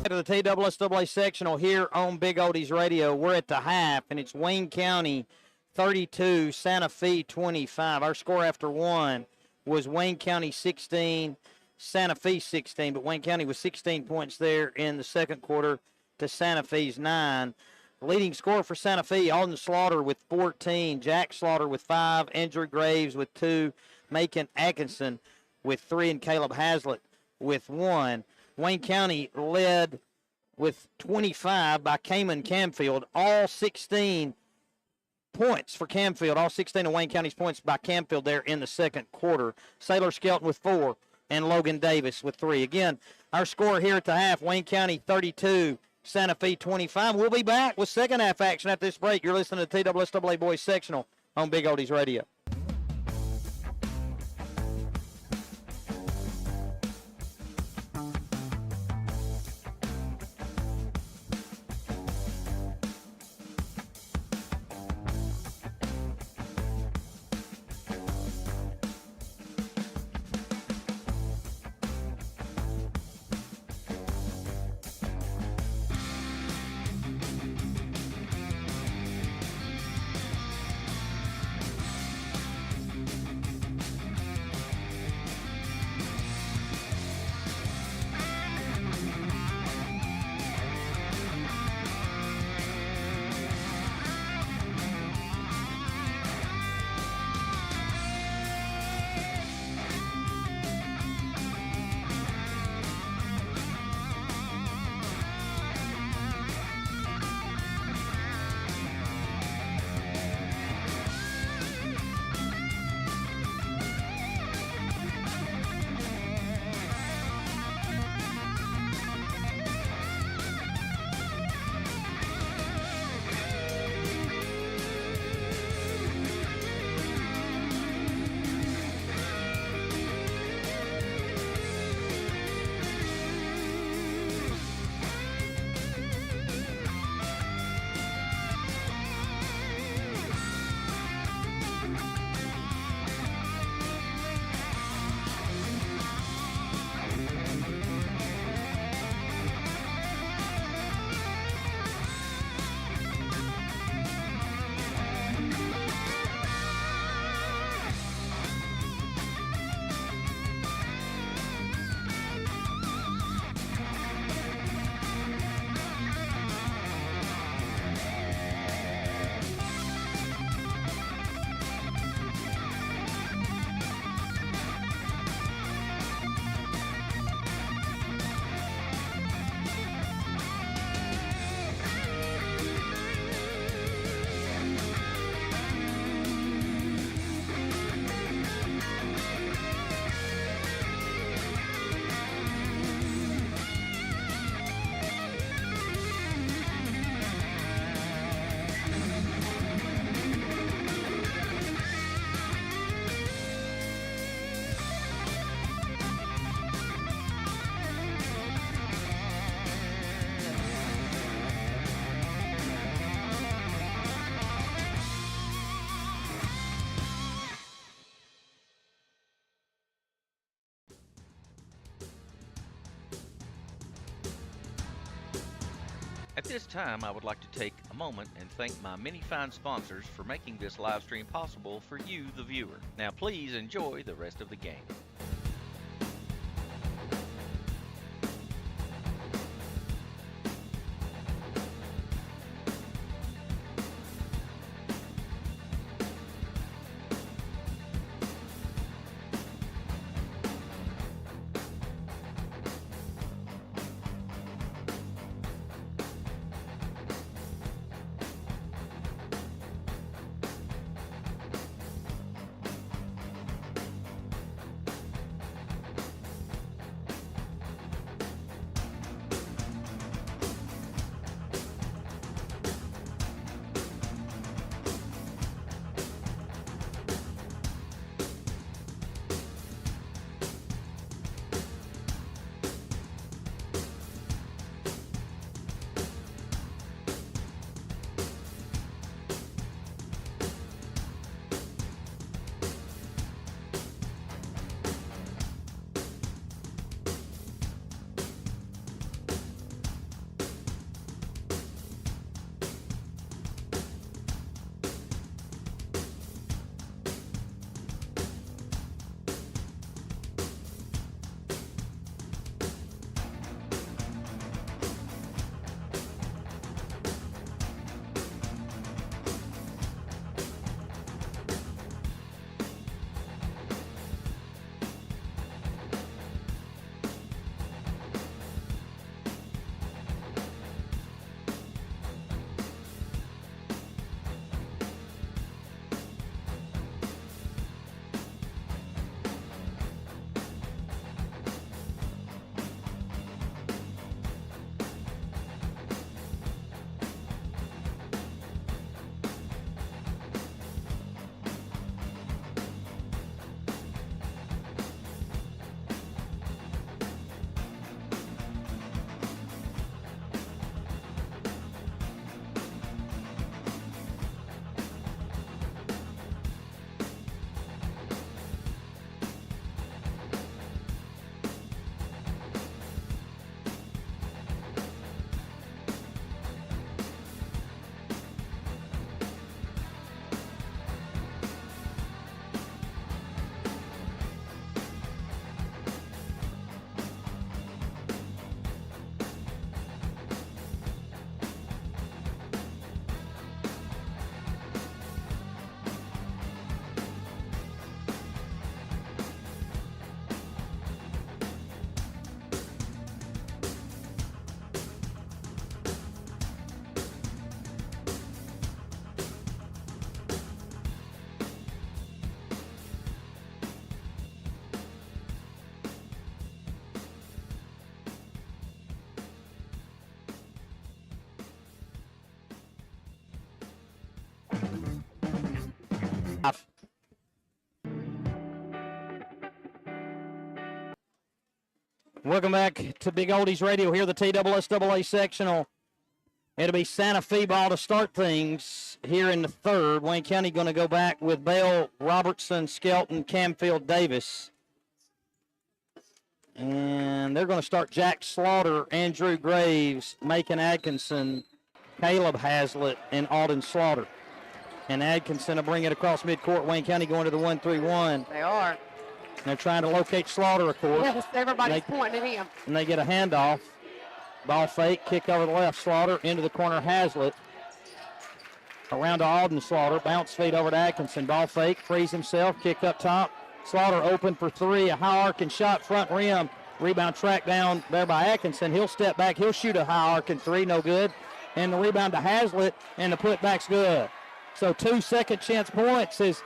To the TWSAA sectional here on Big Oldies Radio. We're at the half, and it's Wayne County 32, Santa Fe 25. Our score after 1 was Wayne County 16, Santa Fe 16, but Wayne County was 16 points there in the second quarter to Santa Fe's 9. Leading scorer for Santa Fe, Alden Slaughter with 14, Jack Slaughter with 5, Andrew Graves with 2, Macon Atkinson with 3, and Caleb Hazlitt with 1. Wayne County led with 25 by Cayman Camfield. All 16 points for Camfield, all 16 of Wayne County's points by Camfield there in the second quarter. Sailor Skelton with 4 and Logan Davis with 3. Again, our score here at the half, Wayne County 32, Santa Fe 25. We'll be back with second half action at this break. You're listening to TWSAA Boys Sectional on Big Oldies Radio. this time, I would like to take a moment and thank my many fine sponsors for making this live stream possible for you, the viewer. Now please enjoy the rest of the game. Welcome back to Big Oldies Radio here, the TSSAA sectional. It'll be Santa Fe ball to start things here in the third. Wayne County going to go back with Bell, Robertson, Skelton, Camfield, Davis. And they're going to start Jack Slaughter, Andrew Graves, Macon Atkinson, Caleb Hazlitt, and Alden Slaughter. And Atkinson will bring it across midcourt. Wayne County going to the 1-3-1. They are. They're trying to locate Slaughter, of course. Yes, everybody's pointing at him. And they get a handoff. Ball fake, kick over the left, Slaughter, into the corner, Hazlitt. Around to Alden Slaughter, bounce feed over to Atkinson. Ball fake, frees himself, kick up top. Slaughter open for three, a high arcing shot, front rim. Rebound tracked down there by Atkinson. He'll step back, he'll shoot a high arcing three, no good. And the rebound to Hazlitt, and the putback's good. So 2 second chance points is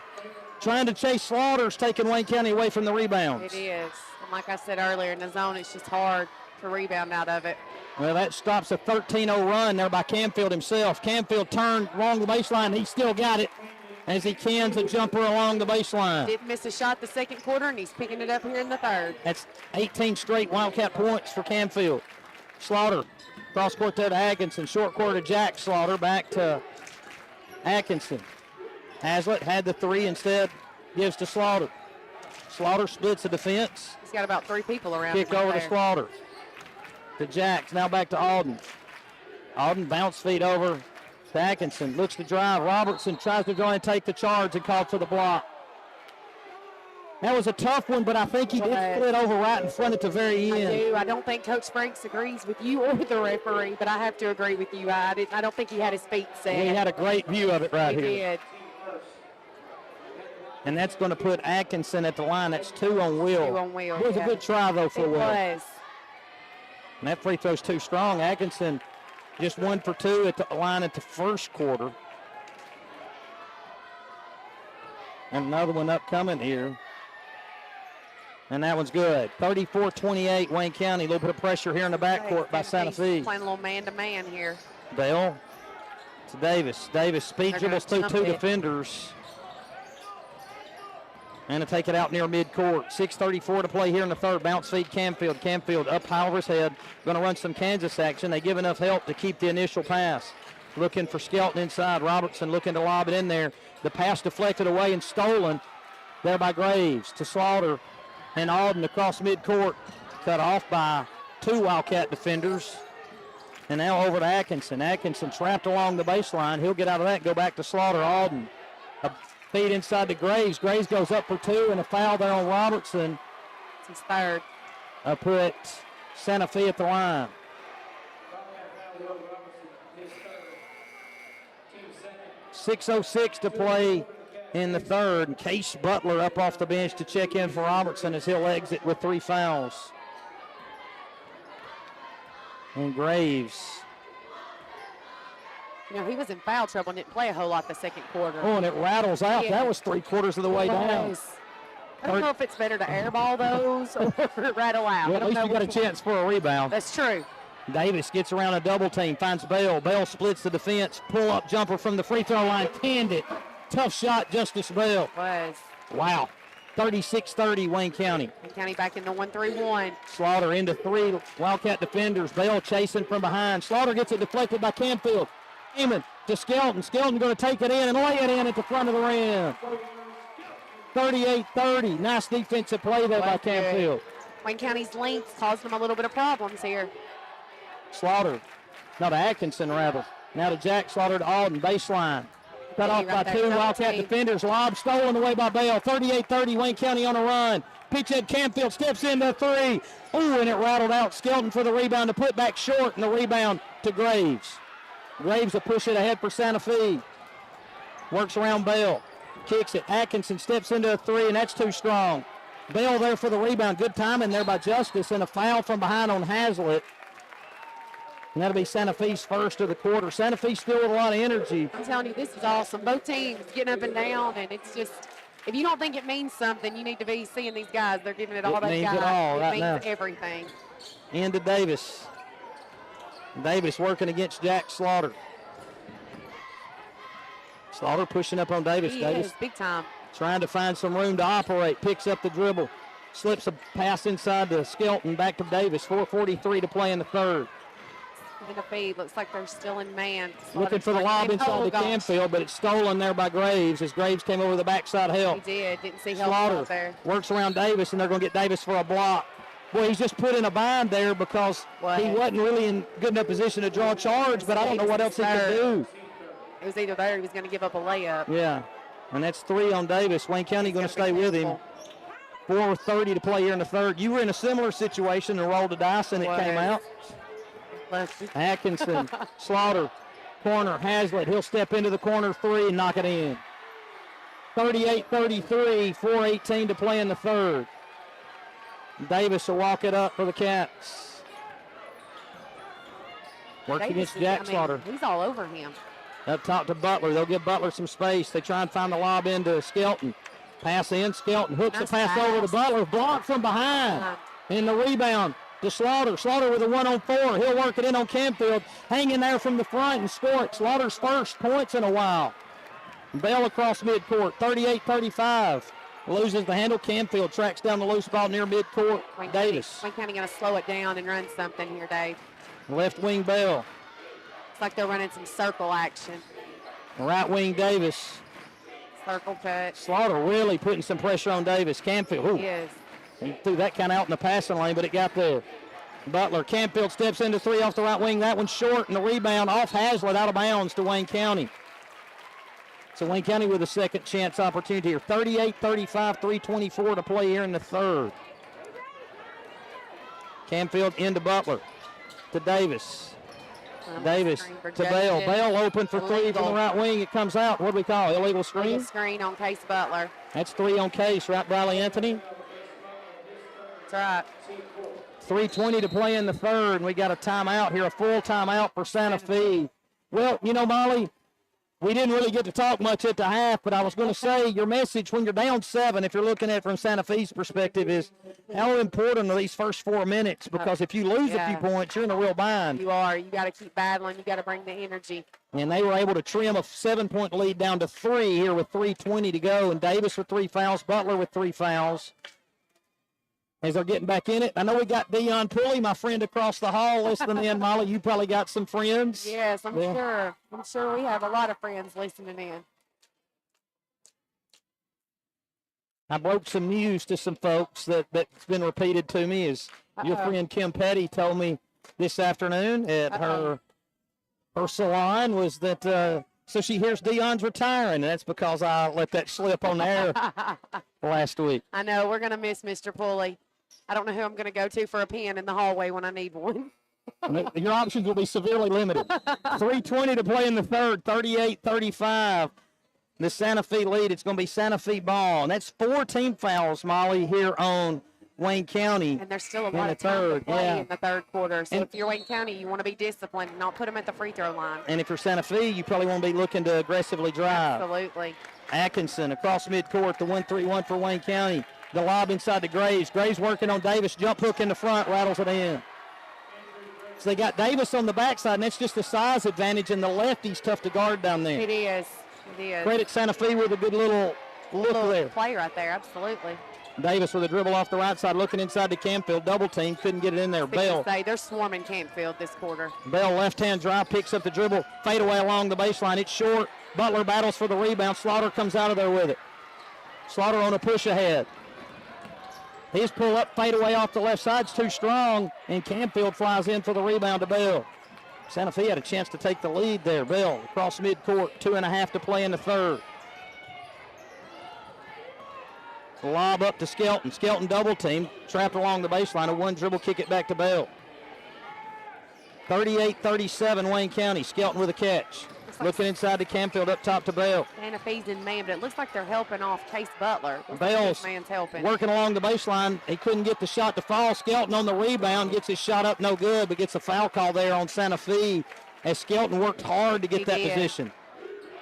trying to chase Slaughter's taking Wayne County away from the rebounds. It is. And like I said earlier, in the zone, it's just hard to rebound out of it. Well, that stops a 13-0 run there by Camfield himself. Camfield turned along the baseline. He still got it as he cans a jumper along the baseline. Didn't miss a shot the second quarter, and he's picking it up here in the third. That's 18 straight Wildcat points for Camfield. Slaughter, cross court there to Atkinson. Short court to Jack Slaughter, back to Atkinson. Hazlitt had the three, instead gives to Slaughter. Slaughter splits the defense. He's got about three people around Kick him right over there. to Slaughter. To Jacks, now back to Alden. Alden bounce feet over to Atkinson. Looks to drive. Robertson tries to go and take the charge and called for the block. That was a tough one, but I think he did split over right in front at the very end. I don't think Coach Franks agrees with you or the referee, but I have to agree with you. I don't think he had his feet set. He had a great view of it right here. He did. And that's going to put Atkinson at the line. That's 2 on Will. 2 on Will, It was a good try, though, for It Will. was. And that free throw's too strong. Atkinson just 1 for 2 at the line at the first quarter. And another one upcoming here. And that one's good. 34-28, Wayne County. A little bit of pressure here in the backcourt by Santa Fe. Playing a little man-to-man here. Bell to Davis. Davis speed dribbles through 2 defenders. And to take it out near midcourt. 6:34 to play here in the third. Bounce feed Camfield. Camfield up high over his head. Going to run some Kansas action. They give enough help to keep the initial pass. Looking for Skelton inside. Robertson looking to lob it in there. The pass deflected away and stolen there by Graves to Slaughter. And Alden across midcourt, cut off by 2 Wildcat defenders. And now over to Atkinson. Atkinson trapped along the baseline. He'll get out of that and go back to Slaughter. Alden, a feed inside to Graves. Graves goes up for 2 and a foul there on Robertson. It's his third. Put Santa Fe at the line. 6:06 to play in the third. And Case Butler up off the bench to check in for Robertson as he'll exit with 3 fouls. And Graves. You know, he was in foul trouble and didn't play a whole lot the second quarter. Oh, and it rattles out. Yeah. That was 3/4 of the way down. I don't know if it's better to airball those or rattle out. Well, I at don't least know you got a which one. chance for a rebound. That's true. Davis gets around a double team, finds Bell. Bell splits the defense. Pull-up jumper from the free throw line. Canned it. Tough shot, Justice Bell. Was. Wow. 36-30, Wayne County. Wayne County back in the 1-3-1. Slaughter into 3 Wildcat defenders. Bell chasing from behind. Slaughter gets it deflected by Camfield. Heyman to Skelton. Skelton going to take it in and lay it in at the front of the rim. 38-30. Nice defensive play there by Camfield. Wayne County's length caused them a little bit of problems here. Slaughter. No, to Atkinson, rather. Now to Jack Slaughter to Alden. Baseline. Cut off by 2 Wildcat defenders. Lob stolen away by Bell. 38-30, Wayne County on a run. Pitch at Camfield, steps into 3. Ooh, and it rattled out. Skelton for the rebound to put back short, and the rebound to Graves. Graves will push it ahead for Santa Fe. Works around Bell. Kicks it. Atkinson steps into a 3, and that's too strong. Bell there for the rebound. Good timing there by Justice, and a foul from behind on Hazlitt. And that'll be Santa Fe's first of the quarter. Santa Fe still with a lot of energy. I'm telling you, this is awesome. Both teams getting up and down, and it's just, if you don't think it means something, you need to be seeing these guys. They're giving it all they got. It means it all right means now. Everything. Into Davis. Davis working against Jack Slaughter. Slaughter pushing up on Davis. He Davis is, big time. trying to find some room to operate. Picks up the dribble. Slips a pass inside to Skelton. Back to Davis. 4:43 to play in the third. Even a feed. Looks like they're still in man. Looking for the lob inside the Camfield, but it's stolen there by Graves as Graves came over the backside help. He did. Didn't see help Slaughter out there. works around Davis, and they're going to get Davis for a block. Boy, he's just put in a bind there because he wasn't really in good enough position to draw a charge, but I don't know what else he can do. It was either there or he was going to give up a layup. Yeah, and that's 3 on Davis. Wayne County going to stay with him. 4:30 to play here in the third. You were in a similar situation and rolled the dice, and it came out. Atkinson, Slaughter, corner, Hazlitt. He'll step into the corner 3 and knock it in. 38-33, 4:18 to play in the third. Davis will walk it up for the Cats. Working against Jack Slaughter. He's all over him. Up top to Butler. They'll give Butler some space. They try and find the lob into Skelton. Pass in. Skelton hooks the pass over to Butler. Blocked from behind. And the rebound to Slaughter. Slaughter with a 1-on-4. He'll work it in on Camfield. Hanging there from the front and score it. Slaughter's first points in a while. Bell across midcourt. 38-35. Loses the handle. Camfield tracks down the loose ball near midcourt. Davis. Wayne County going to slow it down and run something here, Dave. Left wing Bell. It's like they're running some circle action. Right wing Davis. Circle cut. Slaughter really putting some pressure on Davis. Camfield. Ooh. He is. He threw that kind of out in the passing lane, but it got there. Butler. Canfield steps into three off the right wing. That one's short, and the rebound off Hazlitt out of bounds to Wayne County. So Wayne County with a second chance opportunity here. 38-35, 3:24 to play here in the third. Canfield into Butler. To Davis. Davis to Bell. Bell open for three from the right wing. It comes out. What do we call it? Illegal screen? Illegal screen on Case Butler. That's three on Case, right, Briley Anthony? That's right. 3:20 to play in the third, and we got a timeout here, a full timeout for Santa Fe. Well, you know, Molly, we didn't really get to talk much at the half, but I was going to say your message when you're down 7, if you're looking at it from Santa Fe's perspective, is how important are these first 4 minutes? Because if you lose a few points, you're in a real bind. You are. You got to keep battling. You got to bring the energy. And they were able to trim a 7-point lead down to 3 here with 3:20 to go. And Davis with 3 fouls, Butler with 3 fouls. As they're getting back in it, I know we got Dion Pulley, my friend across the hall, listening in. Molly, you probably got some friends. Yes, I'm sure. I'm sure we have a lot of friends listening in. I broke some news to some folks that's been repeated to me. Is your friend Kim Petty told me this afternoon at her salon was that so she hears Dion's retiring, and that's because I let that slip on air last week. I know. We're going to miss Mr. Pulley. I don't know who I'm going to go to for a pen in the hallway when I need one. Your options will be severely limited. 3:20 to play in the third, 38-35. The Santa Fe lead. It's going to be Santa Fe ball. And that's 4 team fouls, Molly, here on Wayne County. And there's still a lot of time to play in the third quarter. So and if you're Wayne County, you want to be disciplined and not put them at the free throw line. And if you're Santa Fe, you probably want to be looking to aggressively drive. Absolutely. Atkinson across midcourt, the 1-3-1 for Wayne County. The lob inside to Graves. Graves working on Davis. Jump hook in the front, rattles it in. So they got Davis on the backside, and that's just a size advantage, and the lefty's tough to guard down there. It is. It is. Credit Santa Fe with a good little look there. Play right there, absolutely. Davis with a dribble off the right side, looking inside to Canfield. Double team, couldn't get it in there. Bell. They're swarming Campfield this quarter. Bell left-hand drive, picks up the dribble, fade away along the baseline. It's short. Butler battles for the rebound. Slaughter comes out of there with it. Slaughter on a push ahead. His pull-up, fade away off the left side's too strong, and Canfield flies in for the rebound to Bell. Santa Fe had a chance to take the lead there. Bell across midcourt, 2.5 to play in the third. Lob up to Skelton. Skelton double team, trapped along the baseline. A one dribble, kick it back to Bell. 38-37 Wayne County. Skelton with a catch. Looking inside to Canfield, up top to Bell. Santa Fe's in man, but it looks like they're helping off Case Butler. Bell's man's helping. Working along the baseline. He couldn't get the shot to fall. Skelton on the rebound, gets his shot up, no good, but gets a foul call there on Santa Fe as Skelton worked hard to get that position.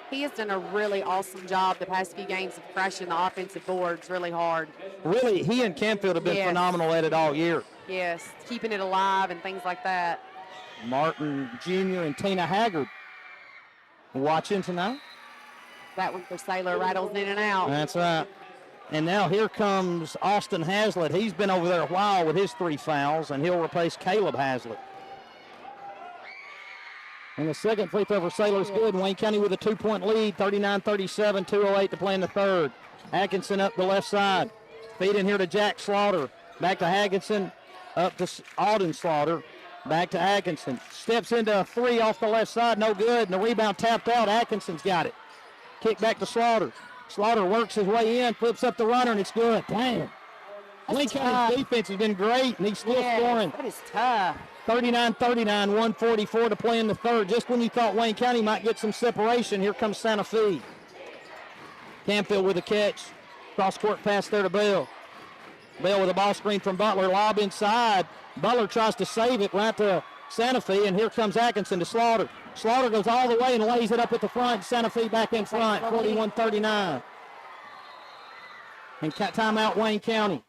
He has done a really awesome job the past few games of crashing the offensive boards really hard. Really, he and Canfield have been phenomenal at it all year. Yes, keeping it alive and things like that. Martin Jr. and Tina Haggard watching tonight. That one for Sailor rattles in and out. That's right. And now here comes Austin Hazlitt. He's been over there a while with his 3 fouls, and he'll replace Caleb Hazlitt. And the second free throw for Sailor's good. And Wayne County with a 2-point lead, 39-37, 2:08 to play in the third. Atkinson up the left side. Feed in here to Jack Slaughter. Back to Atkinson, up to Alden Slaughter. Back to Atkinson. Steps into a 3 off the left side, no good. And the rebound tapped out. Atkinson's got it. Kick back to Slaughter. Slaughter works his way in, flips up the runner, and it's good. Damn. Wayne County's defense has been great, and he's still scoring. That is tough. 39-39, 1:44 to play in the third. Just when you thought Wayne County might get some separation, here comes Santa Fe. Canfield with a catch. Cross-court pass there to Bell. Bell with a ball screen from Butler. Lob inside. Butler tries to save it right to Santa Fe, and here comes Atkinson to Slaughter. Slaughter goes all the way and lays it up at the front. Santa Fe back in front, 41-39. And timeout Wayne County.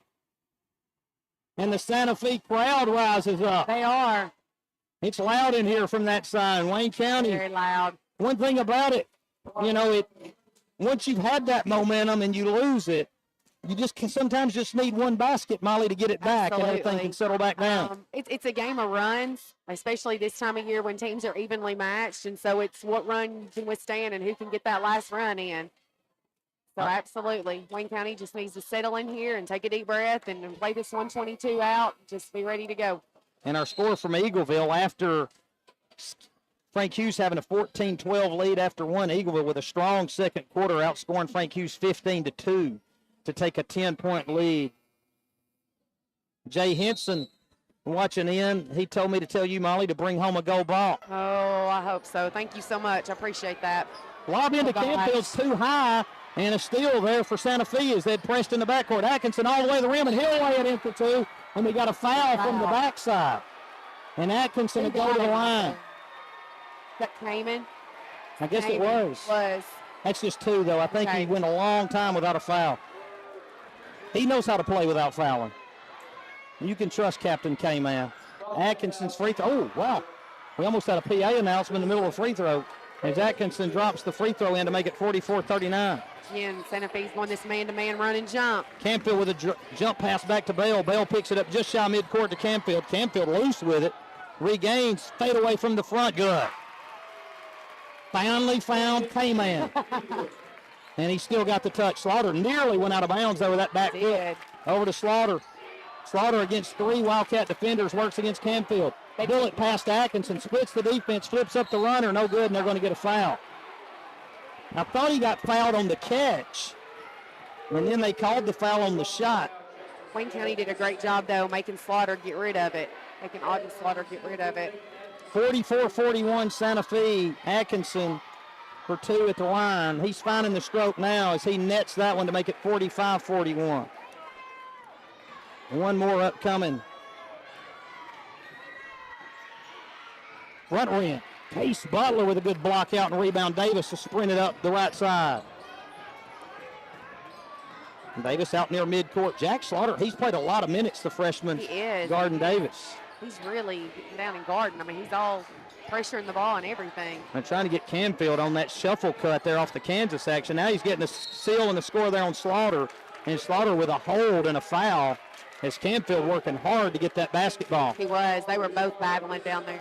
And the Santa Fe crowd rises up. They are. It's loud in here from that side. Wayne County. Very loud. One thing about it, you know, once you've had that momentum and you lose it, you just can sometimes just need one basket, Molly, to get it back, and everything can settle back down. It's a game of runs, especially this time of year when teams are evenly matched, and so it's what run you can withstand and who can get that last run in. So absolutely, Wayne County just needs to settle in here and take a deep breath and play this 122 out. Just be ready to go. And our score from Eagleville after Frank Hughes having a 14-12 lead after one, Eagleville with a strong second quarter, outscoring Frank Hughes 15-2 to take a 10-point lead. Jay Henson watching in. He told me to tell you, Molly, to bring home a gold ball. Oh, I hope so. Thank you so much. I appreciate that. Lob into Canfield's too high, and a steal there for Santa Fe as they'd pressed in the backcourt. Atkinson all the way to the rim, and he'll lay it in for two, and we got a foul from the backside. And Atkinson will go to the line. That Kamen? I guess it was. That's just two, though. I think he went a long time without a foul. He knows how to play without fouling. You can trust Captain K-Man. Atkinson's free throw. Oh, wow. We almost had a PA announcement in the middle of a free throw as Atkinson drops the free throw in to make it 44-39. Again, Santa Fe's won this man-to-man run and jump. Canfield with a jump pass back to Bell. Bell picks it up just shy midcourt to Canfield. Canfield loose with it. Regains, fade away from the front. Good. Finally found K-Man. And he still got the touch. Slaughter nearly went out of bounds over that back foot. Over to Slaughter. Slaughter against three Wildcat defenders, works against Canfield. Bullet past Atkinson, splits the defense, flips up the runner, no good, and they're going to get a foul. I thought he got fouled on the catch, and then they called the foul on the shot. Wayne County did a great job, though, making Slaughter get rid of it. Making Auden Slaughter get rid of it. 44-41 Santa Fe. Atkinson for two at the line. He's finding the stroke now as he nets that one to make it 45-41. One more upcoming. Front rim. Case Butler with a good block out and rebound. Davis to sprint it up the right side. Davis out near midcourt. Jack Slaughter, he's played a lot of minutes, the freshman. He is. Garden Davis. He's really getting down in Garden. I mean, he's all pressuring the ball and everything. And trying to get Canfield on that shuffle cut there off the Kansas action. Now he's getting a seal and the score there on Slaughter. And Slaughter with a hold and a foul. As Canfield working hard to get that basketball. He was. They were both battling down there.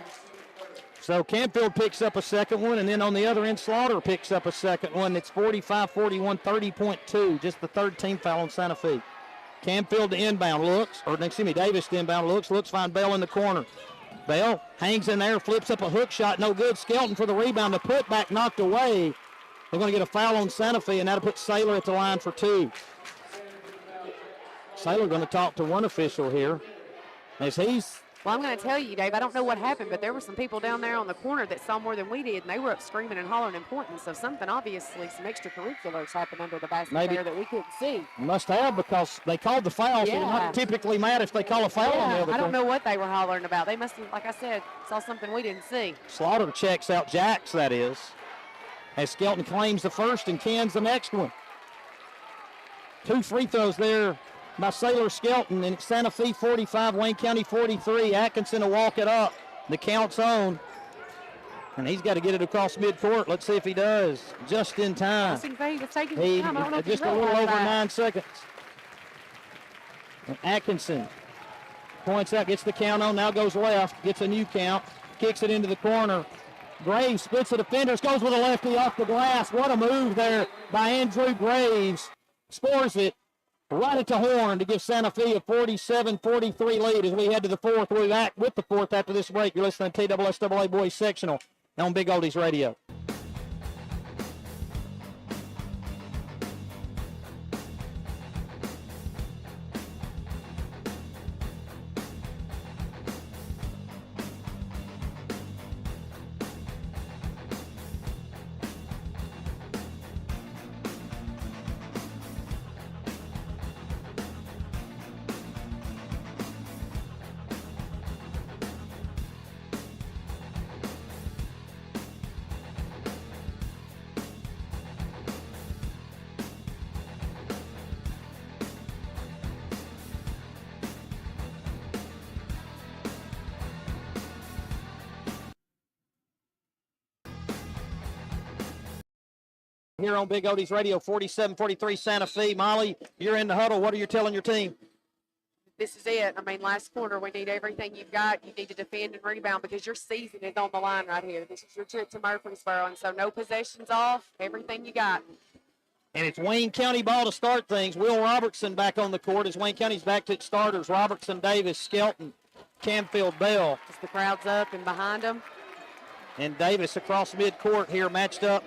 So Canfield picks up a second one, and then on the other end, Slaughter picks up a second one. It's 45-41, 30.2, just the third team foul on Santa Fe. Canfield to inbound, Davis to inbound, looks, find Bell in the corner. Bell hangs in there, flips up a hook shot, no good. Skelton for the rebound, the putback knocked away. They're going to get a foul on Santa Fe, and that'll put Saylor at the line for two. Saylor going to talk to one official here as he's... Well, I'm going to tell you, Dave, I don't know what happened, but there were some people down there on the corner that saw more than we did, and they were up screaming and hollering and pointing. So something, obviously, some extracurriculars happened under the basket there that we couldn't see. Must have, because they called the foul, so they're not typically mad if they call a foul on the other I don't know what they were hollering about. They must have, like I said, saw something we didn't see. Slaughter checks out Jacks, that is, as Skelton claims the first and cans the next one. Two free throws there by Saylor Skelton, and it's Santa Fe 45, Wayne County 43. Atkinson to walk it up. The count's on. And he's got to get it across midcourt. Let's see if he does. Just in time. Just a little over 9 seconds. And Atkinson points out, gets the count on, now goes left, gets a new count, kicks it into the corner. Graves splits the defenders, goes with a lefty off the glass. What a move there by Andrew Graves. Scores it. Right at the horn to give Santa Fe a 47-43 lead as we head to the fourth. We'll be back with the fourth after this break. You're listening to TSSAA Boys Sectional on Big Oldies Radio. Here on Big Oldies Radio, 47-43 Santa Fe. Molly, you're in the huddle. What are you telling your team? This is it. I mean, last quarter, we need everything you've got. You need to defend and rebound because your season is on the line right here. This is your trip to Murfreesboro, and so no possessions off, everything you got. And it's Wayne County ball to start things. Will Robertson back on the court as Wayne County's back to its starters. Robertson, Davis, Skelton, Canfield, Bell, Just the crowd's up and behind them. and Davis across midcourt here, matched up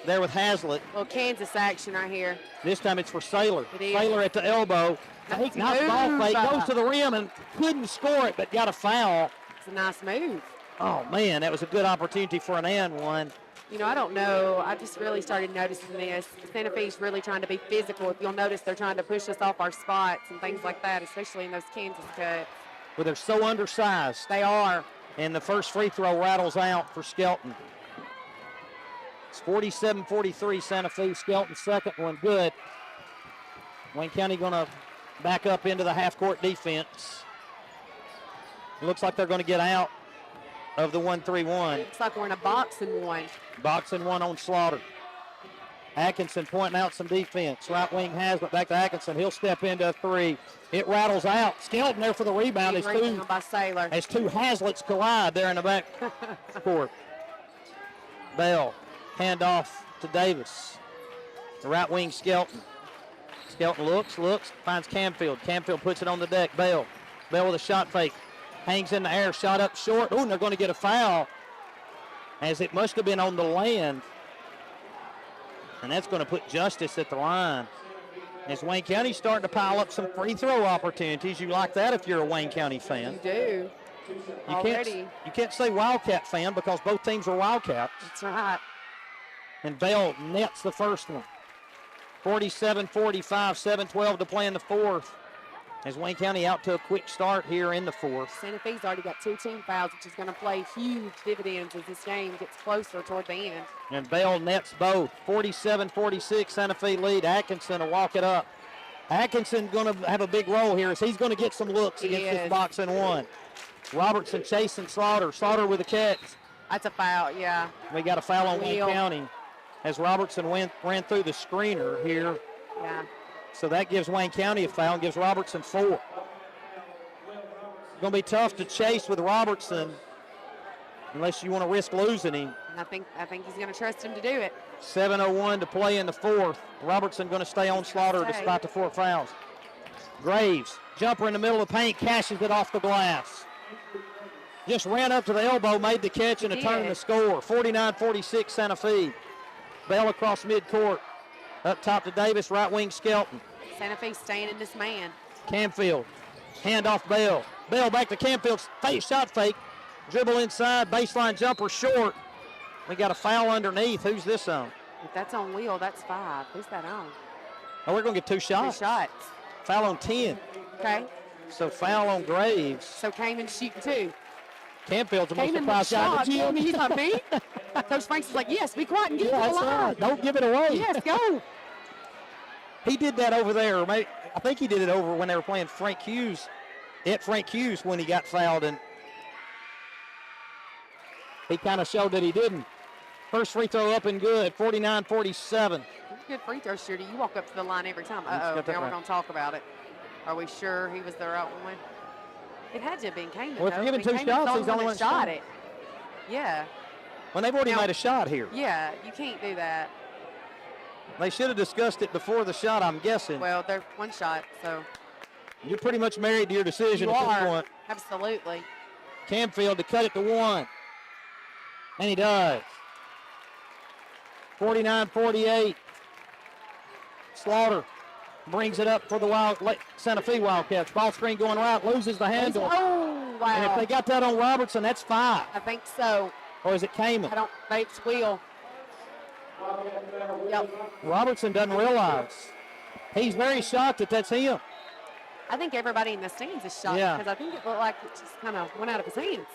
there with Hazlitt. Little Kansas action right here. This time it's for Saylor. It is. Saylor at the elbow. Nice Nice ball move. fake, goes to the rim and couldn't score it, but got a foul. It's a nice move. Oh, man, that was a good opportunity for an and one. You know, I don't know. I just really started noticing this. Santa Fe's really trying to be physical. If you'll notice, they're trying to push us off our spots and things like that, especially in those Kansas cuts. But they're so undersized. They are. And the first free throw rattles out for Skelton. It's 47-43 Santa Fe. Skelton's second one good. Wayne County going to back up into the half-court defense. It looks like they're going to get out of the 1-3-1. Looks like we're in a boxing one. Boxing one on Slaughter. Atkinson pointing out some defense. Right wing Hazlitt back to Atkinson. He'll step into a three. It rattles out. Skelton there for the rebound. Big rebound by Saylor. As two Hazlitts collide there in the back court. Bell, handoff to Davis. The right wing Skelton. Skelton looks, finds Canfield. Canfield puts it on the deck. Bell with a shot fake. Hangs in the air, shot up short. Oh, and they're going to get a foul, as it must have been on the land. And that's going to put Justice at the line. As Wayne County's starting to pile up some free throw opportunities. You like that if you're a Wayne County fan. You do. You can't say Wildcat fan because both teams are Wildcats. That's right. And Bell nets the first one. 47-45, 7-12 to play in the fourth. As Wayne County out to a quick start here in the fourth. Santa Fe's already got 2 team fouls, which is going to play huge dividends as this game gets closer toward the end. And Bell nets both. 47-46, Santa Fe lead. Atkinson will walk it up. Atkinson going to have a big role here as he's going to get some looks against this boxing one. Robertson chasing Slaughter. Slaughter with a catch. That's a foul, yeah. We got a foul on Wayne County as Robertson ran through the screener here. Yeah. So that gives Wayne County a foul and gives Robertson 4. It's going to be tough to chase with Robertson unless you want to risk losing him. I think he's going to trust him to do it. 7:01 to play in the fourth. Robertson going to stay on Slaughter despite the 4 fouls. Graves, jumper in the middle of the paint, cashes it off the glass. Just ran up to the elbow, made the catch, and a turn in the score. 49-46 Santa Fe. Bell across midcourt. Up top to Davis, right wing Skelton. Santa Fe staying in this man. Canfield, hand off Bell. Bell back to Canfield, shot fake. Dribble inside, baseline jumper short. We got a foul underneath. Who's this on? If that's on Will, that's 5. Who's that on? Oh, we're going to get 2 shots. 2 shots. Foul on 10. Okay. So foul on Graves. So Cayman's shooting 2. Canfield's the most surprised guy. He's not me. Coach Franks is like, yes, be quiet and give it a line. Right. Don't give it away. Yes, go. He did that over there. Maybe, I think he did it over when they were playing Frank Hughes. At Frank Hughes when he got fouled, and he kind of showed that he didn't. First free throw up and good, 49-47. Good free throw shooter. You walk up to the line every time. Now we're going to talk about it. Are we sure he was the right one? It had to have been Cayman. Well, if you're giving 2 shots, he's the only one that shot it. Yeah. Well, they've already made a shot here. Yeah, you can't do that. They should have discussed it before the shot, I'm guessing. Well, they're 1 shot, so. You're pretty much married to your decision at this point. Absolutely. Canfield to cut it to 1. And he does. 49-48. Slaughter brings it up for the Santa Fe Wildcats. Ball screen going right, loses the handle. Oh, wow. And if they got that on Robertson, that's 5. I think so. Or is it Cayman? I don't think it's Will. Yep. Robertson doesn't realize. He's very shocked that that's him. I think everybody in the stands is shocked because I think it looked like it just kind of went out of his hands.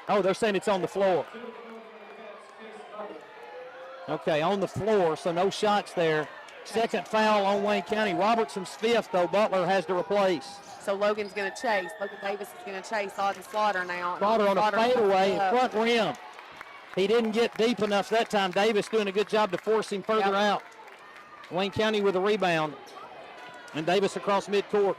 Oh, they're saying it's on the floor. Okay, on the floor, so no shots there. Second foul on Wayne County. Robertson's 5th, though. Butler has to replace. So Logan's going to chase. Logan Davis is going to chase Auden Slaughter now. Slaughter on a fadeaway in front rim. He didn't get deep enough that time. Davis doing a good job to force him further out. Wayne County with a rebound. And Davis across midcourt.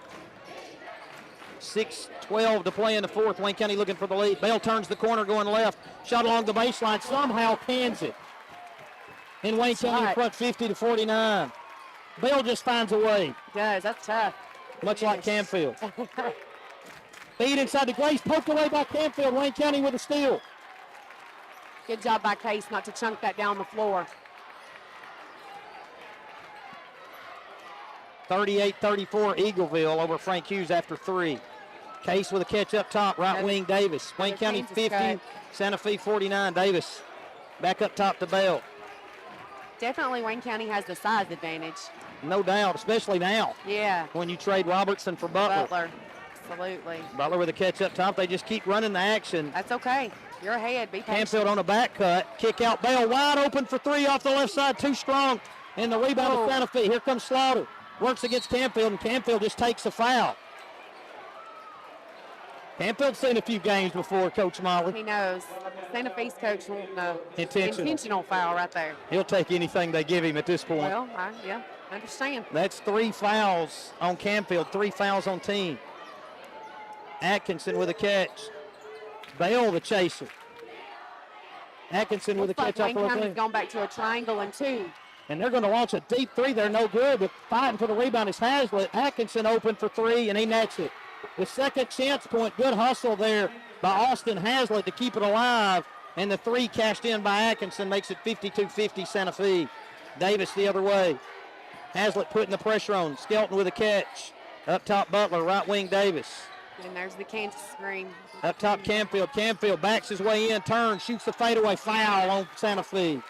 6:12 to play in the fourth. Wayne County looking for the lead. Bell turns the corner going left. Shot along the baseline. Somehow cans it. And Wayne County in front 50-49. Bell just finds a way. He does. That's tough. much like finish. Canfield. Feed inside the Grace, poked away by Canfield. Wayne County with a steal. Good job by Case not to chunk that down the floor. 38-34 Eagleville over Frank Hughes after 3. Case with a catch up top, right wing Davis. Wayne County Kansas 50, cut. Santa Fe 49. Davis back up top to Bell. Definitely Wayne County has the size advantage. No doubt, especially now Yeah, when you trade Robertson for Butler. Butler. Absolutely. Butler with a catch up top. They just keep running the action. That's okay. You're ahead. Be patient. Canfield on a back cut. Kick out. Bell wide open for 3 off the left side. Too strong. And the rebound of Santa Fe. Here comes Slaughter. Works against Canfield, and Canfield just takes a foul. Canfield's seen a few games before, Coach Molly. He knows. Santa Fe's coach wanting a Intentional. intentional foul right there. He'll take anything they give him at this point. Well, I understand. That's 3 fouls on Canfield, 3 fouls on team. Atkinson with a catch. Bale the chaser. Atkinson with a Looks like catch off Wayne the left County's wing. gone back to a triangle and 2. And they're going to launch a deep 3. They're no good, but fighting for the rebound is Hazlitt. Atkinson open for 3, and he nets it. The second chance point, good hustle there by Austin Hazlitt to keep it alive. And the 3 cashed in by Atkinson makes it 52-50 Santa Fe. Davis the other way. Hazlitt putting the pressure on. Skelton with a catch. Up top Butler, right wing Davis. And there's the Kansas screen. Up top Canfield. Canfield backs his way in, turns, shoots the fadeaway foul on Santa Fe.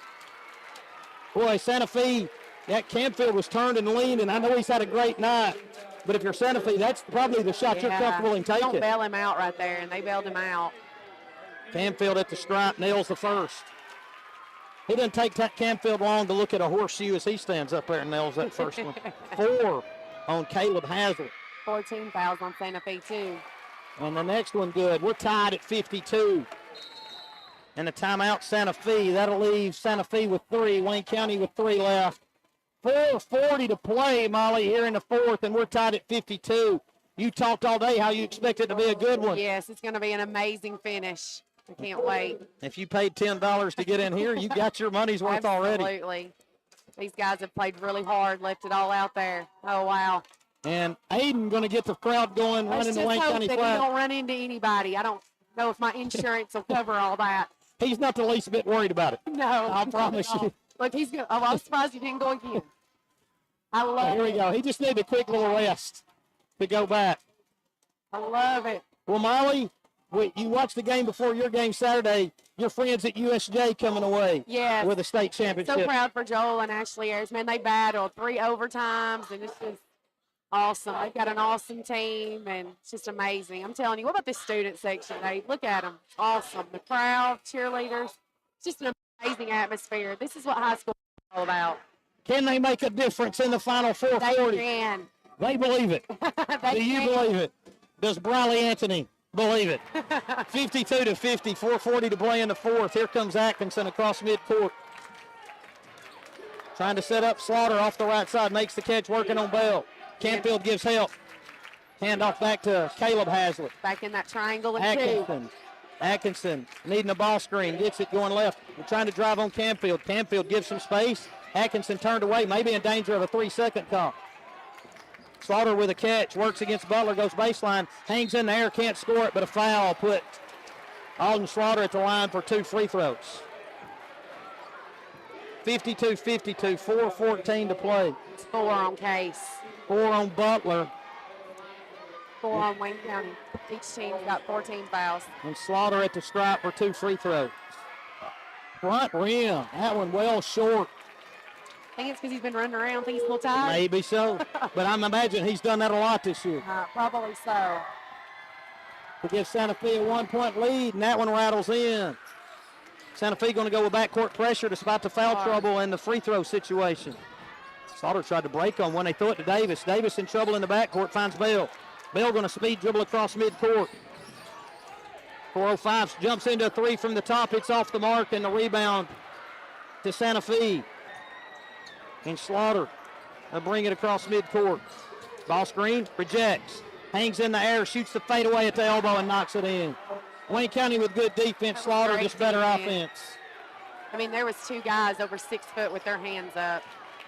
Boy, Santa Fe, that Canfield was turned and leaned, and I know he's had a great night. But if you're Santa Fe, that's probably the shot you're comfortable in Don't taking. bail him out right there, and they bailed him out. Canfield at the stripe, nails the first. He doesn't take Canfield long to look at a horseshoe as he stands up there and nails that first one. 4 on Caleb Hazlitt. 14 fouls on Santa Fe, too. And the next one good. We're tied at 52. And a timeout, Santa Fe. That'll leave Santa Fe with 3. Wayne County with 3 left. 4:40 to play, Molly, here in the 4th, and we're tied at 52. You talked all day how you expect it to be a good one. Yes, it's going to be an amazing finish. I can't wait. If you paid $10 to get in here, you got your money's worth already. Absolutely. These guys have played really hard, left it all out there. Oh, wow. And Aiden going to get the crowd going, Let's running just the Wayne hope County that he flag. don't run into anybody. I don't know if my insurance will cover all that. He's not the least bit worried about it. No. I promise you. Look, he's good. Oh, I'm surprised he didn't go again. I love Here we it. go. He just needed a quick little rest to go back. I love it. Well, Molly, you watched the game before your game Saturday. Your friends at USJ coming away Yes. with a state championship. So proud for Joel and Ashley Ayers. Man, they battled 3 overtimes, and it's just awesome. They've got an awesome team, and it's just amazing. I'm telling you, what about this student section, Dave? Look at them. Awesome. The crowd, cheerleaders. It's just an amazing atmosphere. This is what high school is all about. Can they make a difference in the final They 440? can. They believe it. They Do you can. believe it? Does Briley Anthony believe it? 52-50, 4:40 to play in the 4th. Here comes Atkinson across midcourt. Trying to set up Slaughter off the right side. Makes the catch, working on Bell. Canfield gives help. Hand off back to Caleb Hazlitt. Back in that triangle and 2. Atkinson needing a ball screen. Gets it going left. We're trying to drive on Canfield. Canfield gives some space. Atkinson turned away. Maybe in danger of a 3-second call. Slaughter with a catch. Works against Butler. Goes baseline. Hangs in the air. Can't score it, but a foul put Alden Slaughter at the line for 2 free throws. 52-52. 4:14 to play. 4 on Case. 4 on Butler. 4 on Wayne County. Each team's got 14 fouls. And Slaughter at the stripe for 2 free throws. Front rim. That one well short. I think it's because he's been running around. I think he's a little tired. Maybe so. But I'm imagining he's done that a lot this year. Probably so. To give Santa Fe a 1-point lead, and that one rattles in. Santa Fe going to go with backcourt pressure despite the foul trouble and the free throw situation. Slaughter tried to break on one. They throw it to Davis. Davis in trouble in the backcourt, finds Bell. Bell going to speed dribble across midcourt. 4:05 jumps into a 3 from the top. It's off the mark, and the rebound to Santa Fe. And Slaughter will bring it across midcourt. Ball screen, rejects. Hangs in the air, shoots the fadeaway at the elbow and knocks it in. Wayne County with good defense. Slaughter just better offense. I mean, there was 2 guys over 6 foot with their hands up.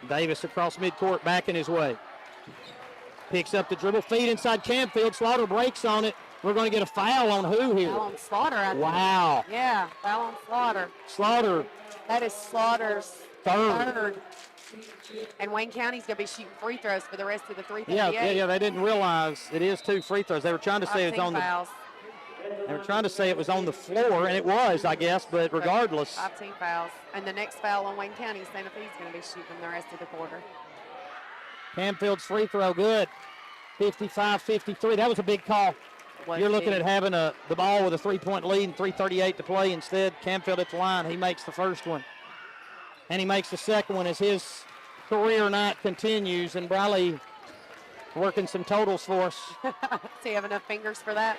Davis across midcourt, backing his way. Picks up the dribble, feed inside Canfield. Slaughter breaks on it. We're going to get a foul on who here? Foul on Slaughter, I think. Wow. Yeah, foul on Slaughter. Slaughter. That is Slaughter's Third. And Wayne County's going to be shooting free throws for the rest of the 338. Yeah, they didn't realize it is 2 free throws. They were trying to say it was on fouls. They were trying to say it was on the floor, and it was, I guess, but regardless. 15 fouls. And the next foul on Wayne County, Santa Fe's going to be shooting the rest of the quarter. Canfield's free throw good. 55-53. That was a big call. You're looking at having the ball with a 3-point lead and 3:38 to play. Instead, Canfield at the line. He makes the first one. And he makes the second one as his career night continues. And Briley working some totals for us. Does he have enough fingers for that?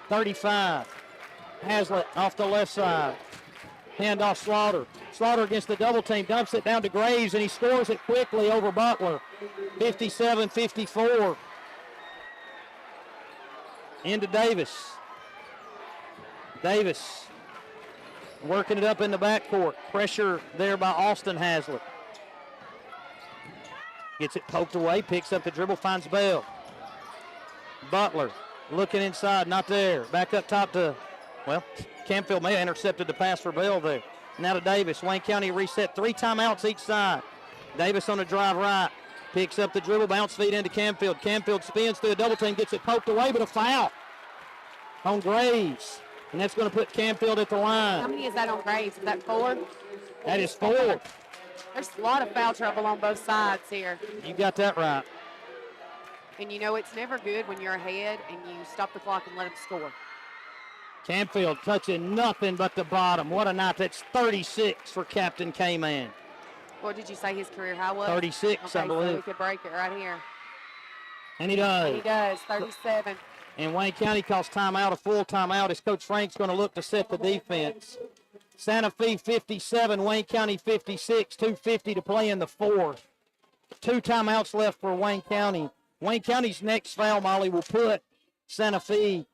35. Hazlitt off the left side. Hand off Slaughter. Slaughter against the double team. Dumps it down to Graves, and he scores it quickly over Butler. 57-54. Into Davis. Davis working it up in the backcourt. Pressure there by Austin Hazlitt. Gets it poked away, picks up the dribble, finds Bell. Butler looking inside, not there. Back up top to, well, Canfield may have intercepted the pass for Bell there. Now to Davis. Wayne County reset 3 timeouts each side. Davis on the drive right. Picks up the dribble, bounce feed into Canfield. Canfield spins through a double team, gets it poked away, but a foul on Graves. And that's going to put Canfield at the line. How many is that on Graves? Is that 4? That is 4. There's a lot of foul trouble on both sides here. You got that right. And you know it's never good when you're ahead and you stop the clock and let them score. Canfield touching nothing but the bottom. What a night. That's 36 for Captain K-Man. What did you say his career high was? 36, okay, I believe. So we could break it right here. And he does. And he does, 37. And Wayne County calls timeout, a full timeout, as Coach Frank's going to look to set the defense. Santa Fe 57, Wayne County 56, 2:50 to play in the fourth. 2 timeouts left for Wayne County. Wayne County's next foul, Molly, will put Santa Fe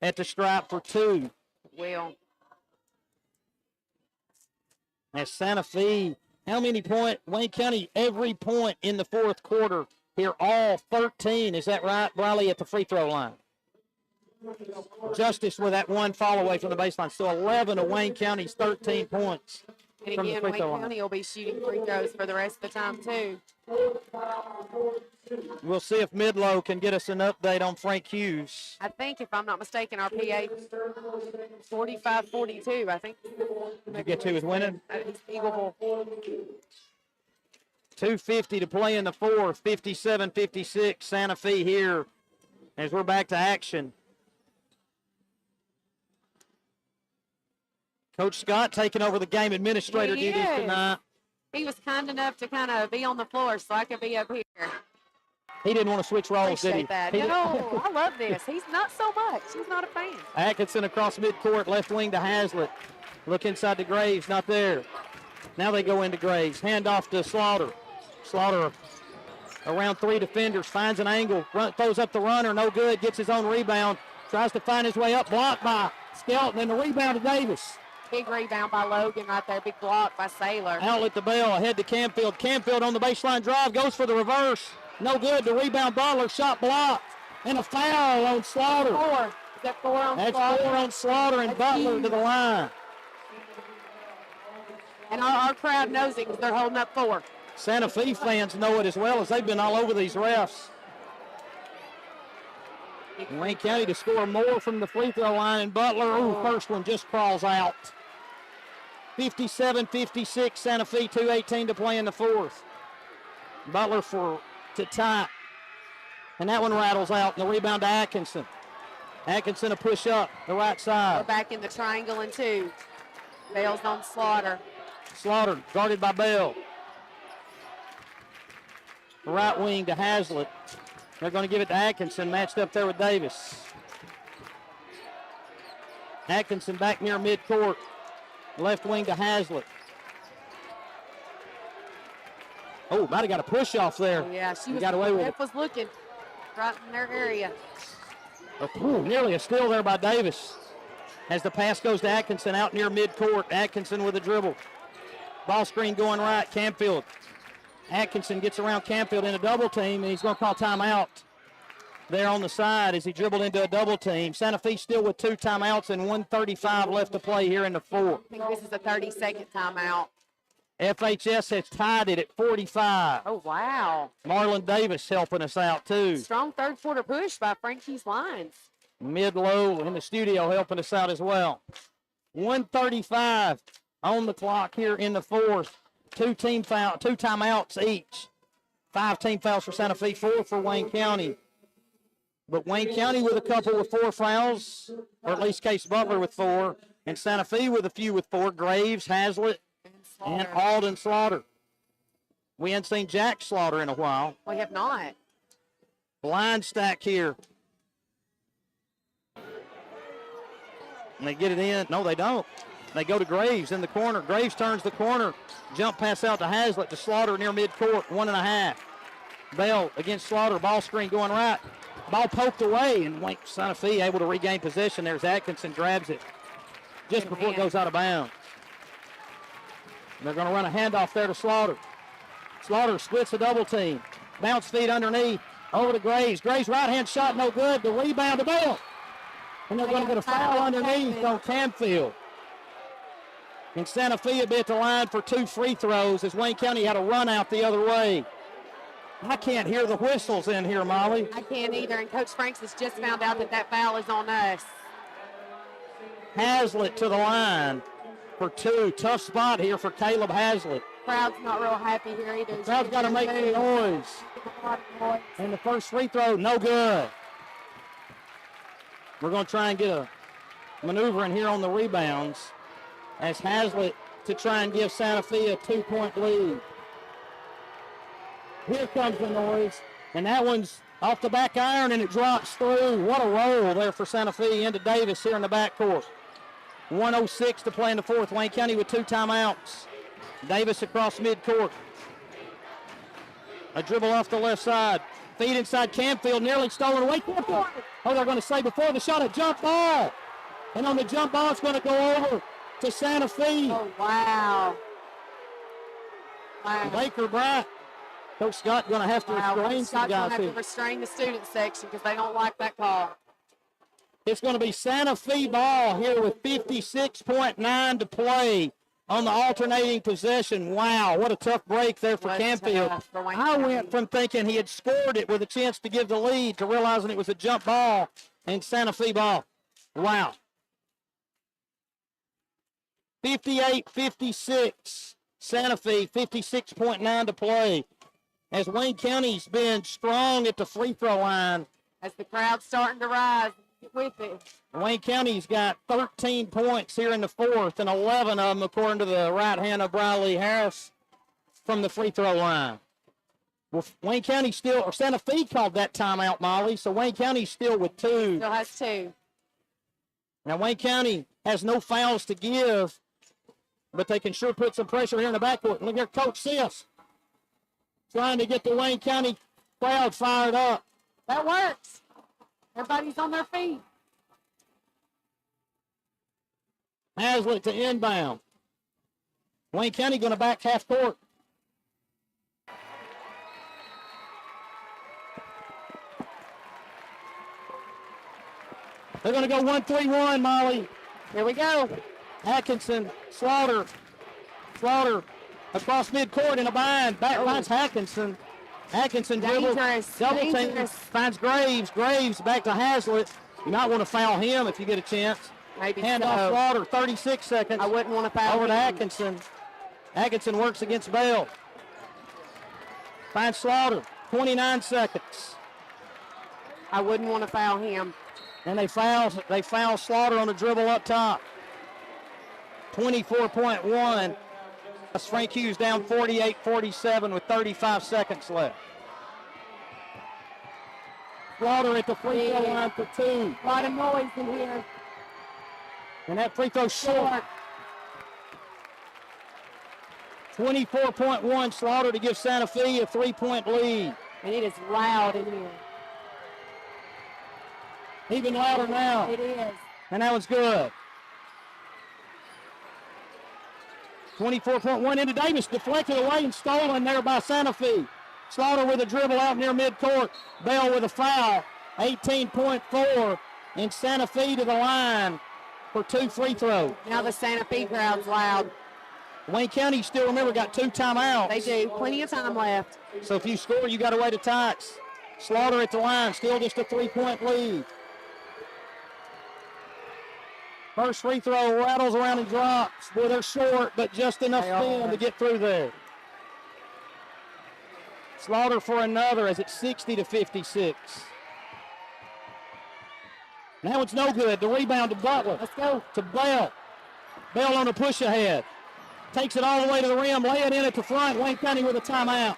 at the stripe for 2. Will. As Santa Fe, how many points? Wayne County, every point in the fourth quarter here, all 13. Is that right, Briley, at the free throw line? Justice with that one fall away from the baseline. So 11 of Wayne County's 13 points. And from the again, free Wayne throw line. County will be shooting free throws for the rest of the time, too. We'll see if Midlow can get us an update on Frank Hughes. I think, if I'm not mistaken, our PA 45-42, I think. Did you get who was winning? He's Eagle Bull. 2:50 to play in the fourth. 57-56 Santa Fe here as we're back to action. Coach Scott taking over the game administrator He duties is. tonight. He was kind enough to kind of be on the floor so I could be up here. He didn't want to switch roles, did he? Appreciate that. He didn't- No, I love this. He's not so much. He's not a fan. Atkinson across midcourt, left wing to Hazlitt. Look inside to Graves, not there. Now they go into Graves. Hand off to Slaughter. Slaughter around 3 defenders, finds an angle, throws up the runner, no good, gets his own rebound, tries to find his way up, blocked by Skelton, and the rebound to Davis. Big rebound by Logan right there. Big block by Saylor. Outlet the Bell, ahead to Canfield. Canfield on the baseline drive, goes for the reverse. No good, the rebound Butler, shot blocked. And a foul on Slaughter. 4. Is that 4 on That's Slaughter? 4 on Slaughter, and That's Butler huge. to the line. And our crowd knows it because they're holding up 4. Santa Fe fans know it as well as they've been all over these refs. Wayne County to score more from the free throw line, and Butler, first one just crawls out. 57-56, Santa Fe, 2:18 to play in the fourth. Butler to tie. And that one rattles out, and the rebound to Atkinson. Atkinson a push up the right We're side. back in the triangle and 2. Bell's on Slaughter. Slaughter guarded by Bell. Right wing to Hazlitt. They're going to give it to Atkinson, matched up there with Davis. Atkinson back near midcourt. Left wing to Hazlitt. Oh, might have got a push off there. Yeah, she Got away with it. Ref was looking right in their area. Nearly a steal there by Davis. As the pass goes to Atkinson out near midcourt. Atkinson with a dribble. Ball screen going right. Canfield Atkinson gets around Camfield in a double team, and he's going to call timeout there on the side as he dribbled into a double team. Santa Fe still with 2 timeouts and 1:35 left to play here in the fourth. I think this is a 30-second timeout. FHS has tied it at 45. Oh, wow. Marlon Davis helping us out, too. Strong third quarter push by Frankie's Lions. Mid-low in the studio helping us out as well. 1:35 on the clock here in the fourth. 2 timeouts each. 5 team fouls for Santa Fe, 4 for Wayne County. But Wayne County with a couple with 4 fouls, or at least Case Butler with 4, and Santa Fe with a few with 4. Graves, Hazlitt, and Alden Slaughter. We hadn't seen Jack Slaughter in a while. We have not. Line stack here. And they get it in. No, they don't. They go to Graves in the corner. Graves turns the corner. Jump pass out to Hazlitt to Slaughter near midcourt. 1.5. Bell against Slaughter. Ball screen going right. Ball poked away, and Santa Fe able to regain possession. There's Atkinson, grabs it just before it goes out of bounds. They're going to run a handoff there to Slaughter. Slaughter splits a double team. Bounce feed underneath. Over to Graves. Graves right-hand shot, no good. The rebound to Bell. And they're going to get a foul underneath on Camfield. And Santa Fe will be at the line for 2 free throws as Wayne County had a run out the other way. I can't hear the whistles in here, Molly. I can't either, and Coach Franks has just found out that foul is on us. Hazlitt to the line for 2. Tough spot here for Caleb Hazlitt. Crowd's not real happy here either. The crowd's got to make some noise. And the first free throw, no good. We're going to try and get a maneuver in here on the rebounds as Hazlitt to try and give Santa Fe a 2-point lead. Here comes the noise, and that one's off the back iron, and it drops through. What a roll there for Santa Fe into Davis here in the backcourt. 1:06 to play in the fourth. Wayne County with 2 timeouts. Davis across midcourt. A dribble off the left side. Feed inside Camfield, nearly stolen away. Camfield. Oh, they're going to say before the shot, a jump ball. And on the jump ball, it's going to go over to Santa Fe. Oh, wow. Baker Bright. Coach Scott going to have to restrain some guys Scott's going to have here. to restrain the student section because they don't like that call. It's going to be Santa Fe ball here with 56.9 to play on the alternating possession. Wow, what a tough break there for Camfield. I went from thinking he had scored it with a chance to give the lead to realizing it was a jump ball and Santa Fe ball. Wow. 58-56. Santa Fe, 56.9 to play. As Wayne County's been strong at the free throw line. As the crowd's starting to rise, get with it. Wayne County's got 13 points here in the fourth, and 11 of them, according to the right hand of Briley Harris, from the free throw line. Well, Wayne County still, or Santa Fe called that timeout, Molly, so Wayne County's still with 2. Still has 2. Now, Wayne County has no fouls to give, but they can sure put some pressure here in the backcourt. Look here, Coach Sis trying to get the Wayne County crowd fired up. That works. Everybody's on their feet. Hazlitt to inbound. Wayne County going to back half court. They're going to go 1-3-1, Molly. Here we go. Atkinson, Slaughter across midcourt in a bind. Back finds Atkinson. Atkinson dribbles, double team, finds Graves. Graves back to Hazlitt. You might want to foul him if you get a chance. Maybe Hand off Slaughter, 36 seconds. I wouldn't want to foul over him. to Atkinson. Atkinson works against Bell. Finds Slaughter, 29 seconds. I wouldn't want to foul him. And they foul Slaughter on the dribble up top. 24.1. That's Frank Hughes down 48-47 with 35 seconds left. Slaughter at the free throw line for 2. A lot of noise in here. And that free throw short. 24.1 Slaughter to give Santa Fe a 3-point lead. And it is loud in here. Even louder now. It is. And that one's good. 24.1 into Davis, deflected away and stolen there by Santa Fe. Slaughter with a dribble out near midcourt. Bell with a foul. 18.4, and Santa Fe to the line for 2 free throws. Now the Santa Fe crowd's loud. Wayne County still, remember, got 2 timeouts. They do. Plenty of time left. So if you score, you got to wait a tie. Slaughter at the line, still just a 3-point lead. First free throw rattles around and drops. Boy, they're short, but just enough spin to get through there. Slaughter for another as it's 60-56. Now it's no good. The rebound to Butler. Let's go to Bell. Bell on a push ahead. Takes it all the way to the rim, lay it in at the front. Wayne County with a timeout.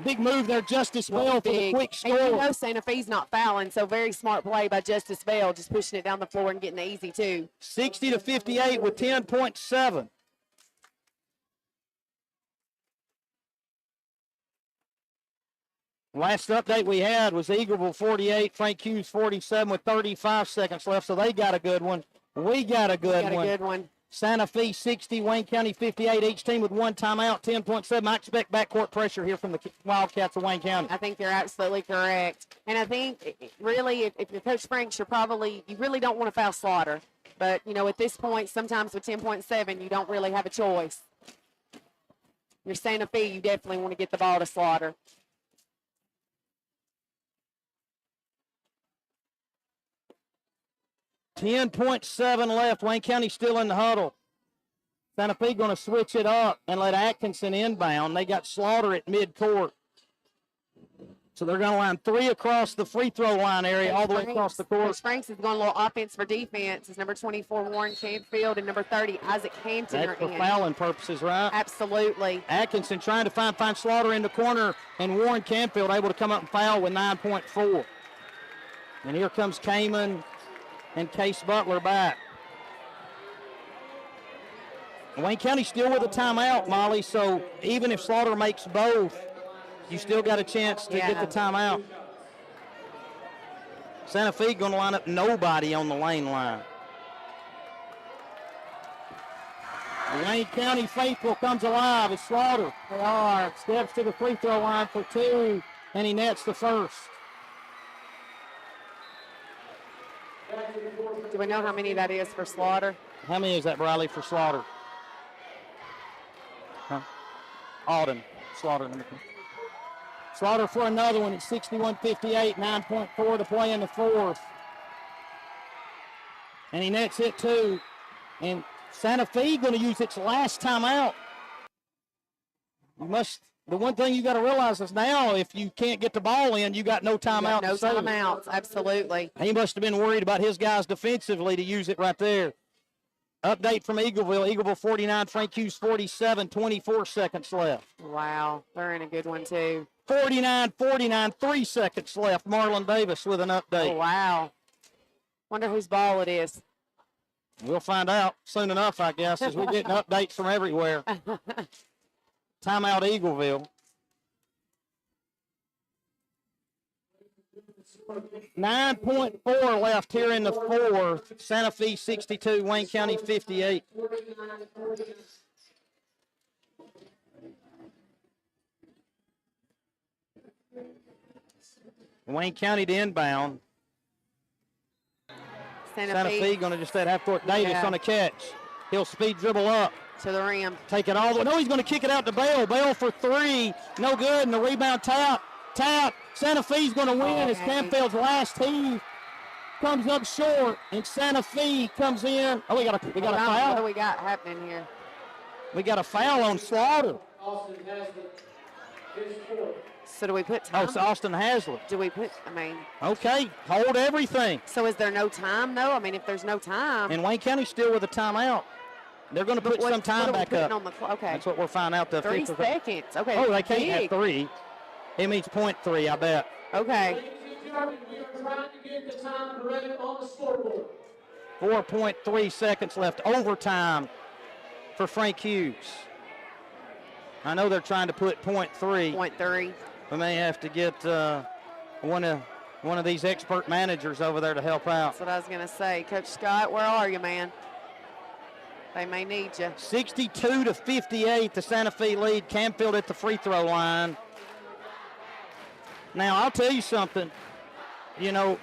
Big move there, Justice Bell for the quick score. And you know Santa Fe's not fouling, so very smart play by Justice Bell, just pushing it down the floor and getting the easy two. 60-58 with 10.7. Last update we had was Eagleville 48, Frank Hughes 47 with 35 seconds left, so they got a good one. We got a good one. Santa Fe 60, Wayne County 58, each team with 1 timeout, 10.7. I expect backcourt pressure here from the Wildcats of Wayne County. I think you're absolutely correct. And I think, really, if you're Coach Franks, you really don't want to foul Slaughter. But, you know, at this point, sometimes with 10.7, you don't really have a choice. You're Santa Fe, you definitely want to get the ball to Slaughter. $10.7 left. Wayne County still in the huddle. Santa Fe going to switch it up and let Atkinson inbound. They got Slaughter at midcourt. So they're going to line 3 across the free throw line area, all the way across the court. Coach Franks is going a little offense for defense. It's number 24, Warren Canfield, and number 30, Isaac Hampton. That's for fouling purposes, right? Absolutely. Atkinson trying to find Slaughter in the corner, and Warren Canfield able to come up and foul with 9.4. And here comes Kamen and Case Butler back. Wayne County still with a timeout, Molly, so even if Slaughter makes both, you still got a chance to get the timeout. Santa Fe going to line up nobody on the lane line. Wayne County faithful comes alive. It's Slaughter. They are. Steps to the free throw line for 2, and he nets the first. Do we know how many that is for Slaughter? How many is that, Briley, for Slaughter? Huh? Alden. Slaughter. Slaughter for another one at 61-58, 9.4 to play in the fourth. And he nets it too. And Santa Fe going to use its last timeout. The one thing you got to realize is now, if you can't get the ball in, you got no timeout. No timeouts, absolutely. He must have been worried about his guys defensively to use it right there. Update from Eagleville. Eagleville 49, Frank Hughes 47, 24 seconds left. Wow, they're in a good one too. 49-49, 3 seconds left. Marlon Davis with an update. Oh, wow. Wonder whose ball it is. We'll find out soon enough, I guess, as we're getting updates from everywhere. Timeout Eagleville. 9.4 left here in the fourth. Santa Fe 62, Wayne County 58. Wayne County to inbound. Santa Fe going to just that half court. Davis on the catch. He'll speed dribble up. To the rim. Take it all the way. No, he's going to kick it out to Bell. Bell for 3. No good. And the rebound tap. Santa Fe's going to win as Campfield's last heave comes up short. And Santa Fe comes in. Oh, we got a foul. What do we got happening here? We got a foul on Slaughter. So do we put time? Oh, it's Austin Haslett. Do we put, Okay, hold everything. So is there no time, though? I mean, if there's no time. And Wayne County still with a timeout. They're going to put some time back up. Okay. That's what we're finding out. 3 seconds. Okay. Oh, they can't have 3. It means 0.3, I bet. Okay. Ladies and gentlemen, we are trying to get the time correct on the scoreboard. 4.3 seconds left. Overtime for Frank Hughes. I know they're trying to put 0.3. 0.3. We may have to get one of these expert managers over there to help out. That's what I was going to say. Coach Scott, where are you, man? They may need you. 62-58, the Santa Fe lead. Camfield at the free throw line. Now, I'll tell you something. You know,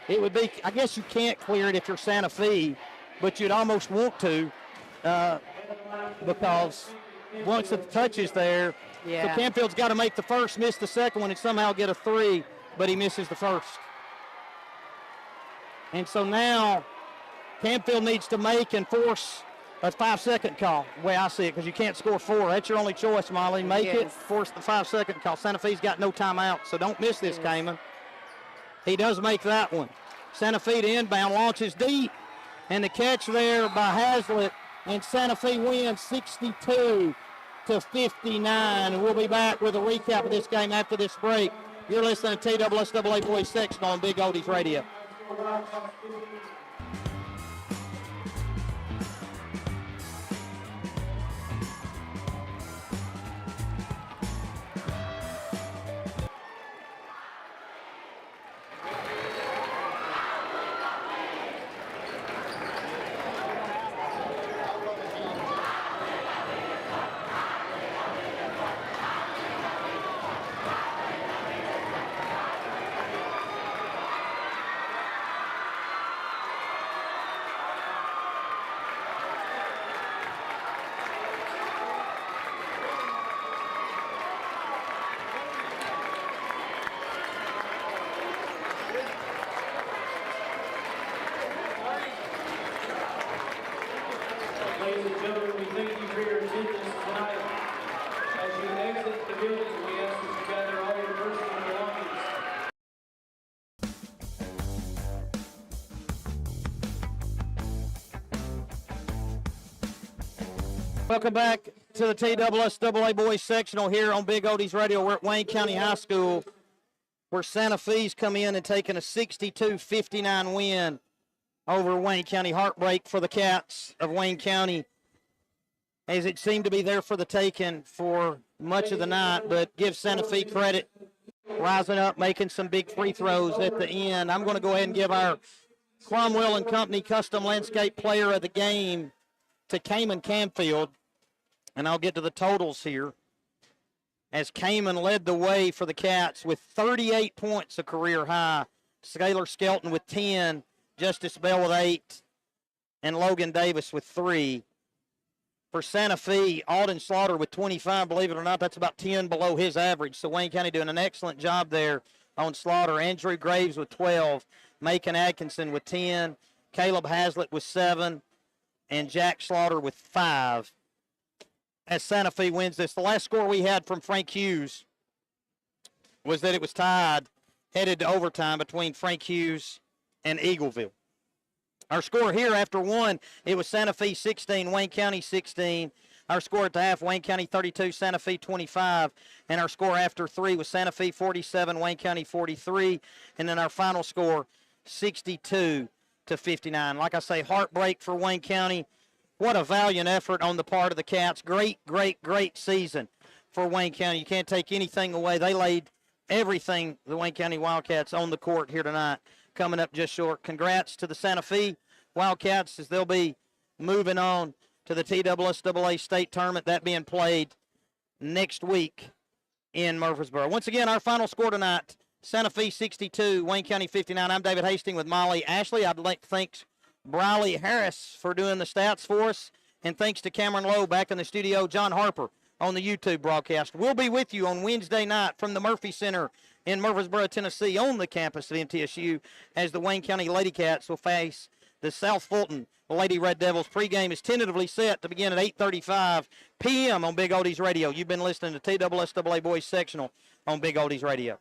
it would be, I guess you can't clear it if you're Santa Fe, but you'd almost want to because once the touch is there, Yeah. so Camfield's got to make the first, miss the second one, and somehow get a three, but he misses the first. And so now Camfield needs to make and force a 5-second call, the way I see it, because you can't score 4. That's your only choice, Molly. Make it, Yes. force the 5-second call. Santa Fe's got no timeout, so don't miss this, Cayman. He does make that one. Santa Fe to inbound, launches deep, and the catch there by Hazlitt, and Santa Fe wins 62-59. And we'll be back with a recap of this game after this break. You're listening to TSSAA Boys Section on Big Oldies Radio. Ladies and gentlemen, we thank you for your attendance tonight. As you exit the building, we ask that you gather all your personal belongings. Welcome back to the TSSAA Boys Sectional here on Big Oldies Radio. We're at Wayne County High School, where Santa Fe's come in and taken a 62-59 win over Wayne County. Heartbreak for the Cats of Wayne County, as it seemed to be there for the taking for much of the night, but give Santa Fe credit, rising up, making some big free throws at the end. I'm going to go ahead and give our Cromwell and Company Custom Landscape Player of the Game to Cayman Camfield, and I'll get to the totals here, as Cayman led the way for the Cats with 38 points, a career high. Scalar Skelton with 10, Justice Bell with 8, and Logan Davis with 3. For Santa Fe, Alden Slaughter with 25. Believe it or not, that's about 10 below his average. So Wayne County doing an excellent job there on Slaughter. Andrew Graves with 12, Macon Atkinson with 10, Caleb Hazlitt with 7, and Jack Slaughter with 5. As Santa Fe wins this, the last score we had from Frank Hughes was that it was tied, headed to overtime between Frank Hughes and Eagleville. Our score here after one, it was Santa Fe 16, Wayne County 16. Our score at the half, Wayne County 32, Santa Fe 25. And our score after 3 was Santa Fe 47, Wayne County 43. And then our final score, 62-59. Like I say, heartbreak for Wayne County. What a valiant effort on the part of the Cats. Great, great, great season for Wayne County. You can't take anything away. They laid everything, the Wayne County Wildcats, on the court here tonight, coming up just short. Congrats to the Santa Fe Wildcats as they'll be moving on to the TSSAA state tournament, that being played next week in Murfreesboro. Once again, our final score tonight, Santa Fe 62, Wayne County 59. I'm David Hastings with Molly Ashley. I'd like to thank Briley Harris for doing the stats for us, and thanks to Cameron Lowe back in the studio, John Harper on the YouTube broadcast. We'll be with you on Wednesday night from the Murphy Center in Murfreesboro, Tennessee, on the campus of MTSU, as the Wayne County Lady Cats will face the South Fulton Lady Red Devils. Pregame is tentatively set to begin at 8:35 p.m. on Big Oldies Radio. You've been listening to TSSAA Boys Sectional on Big Oldies Radio.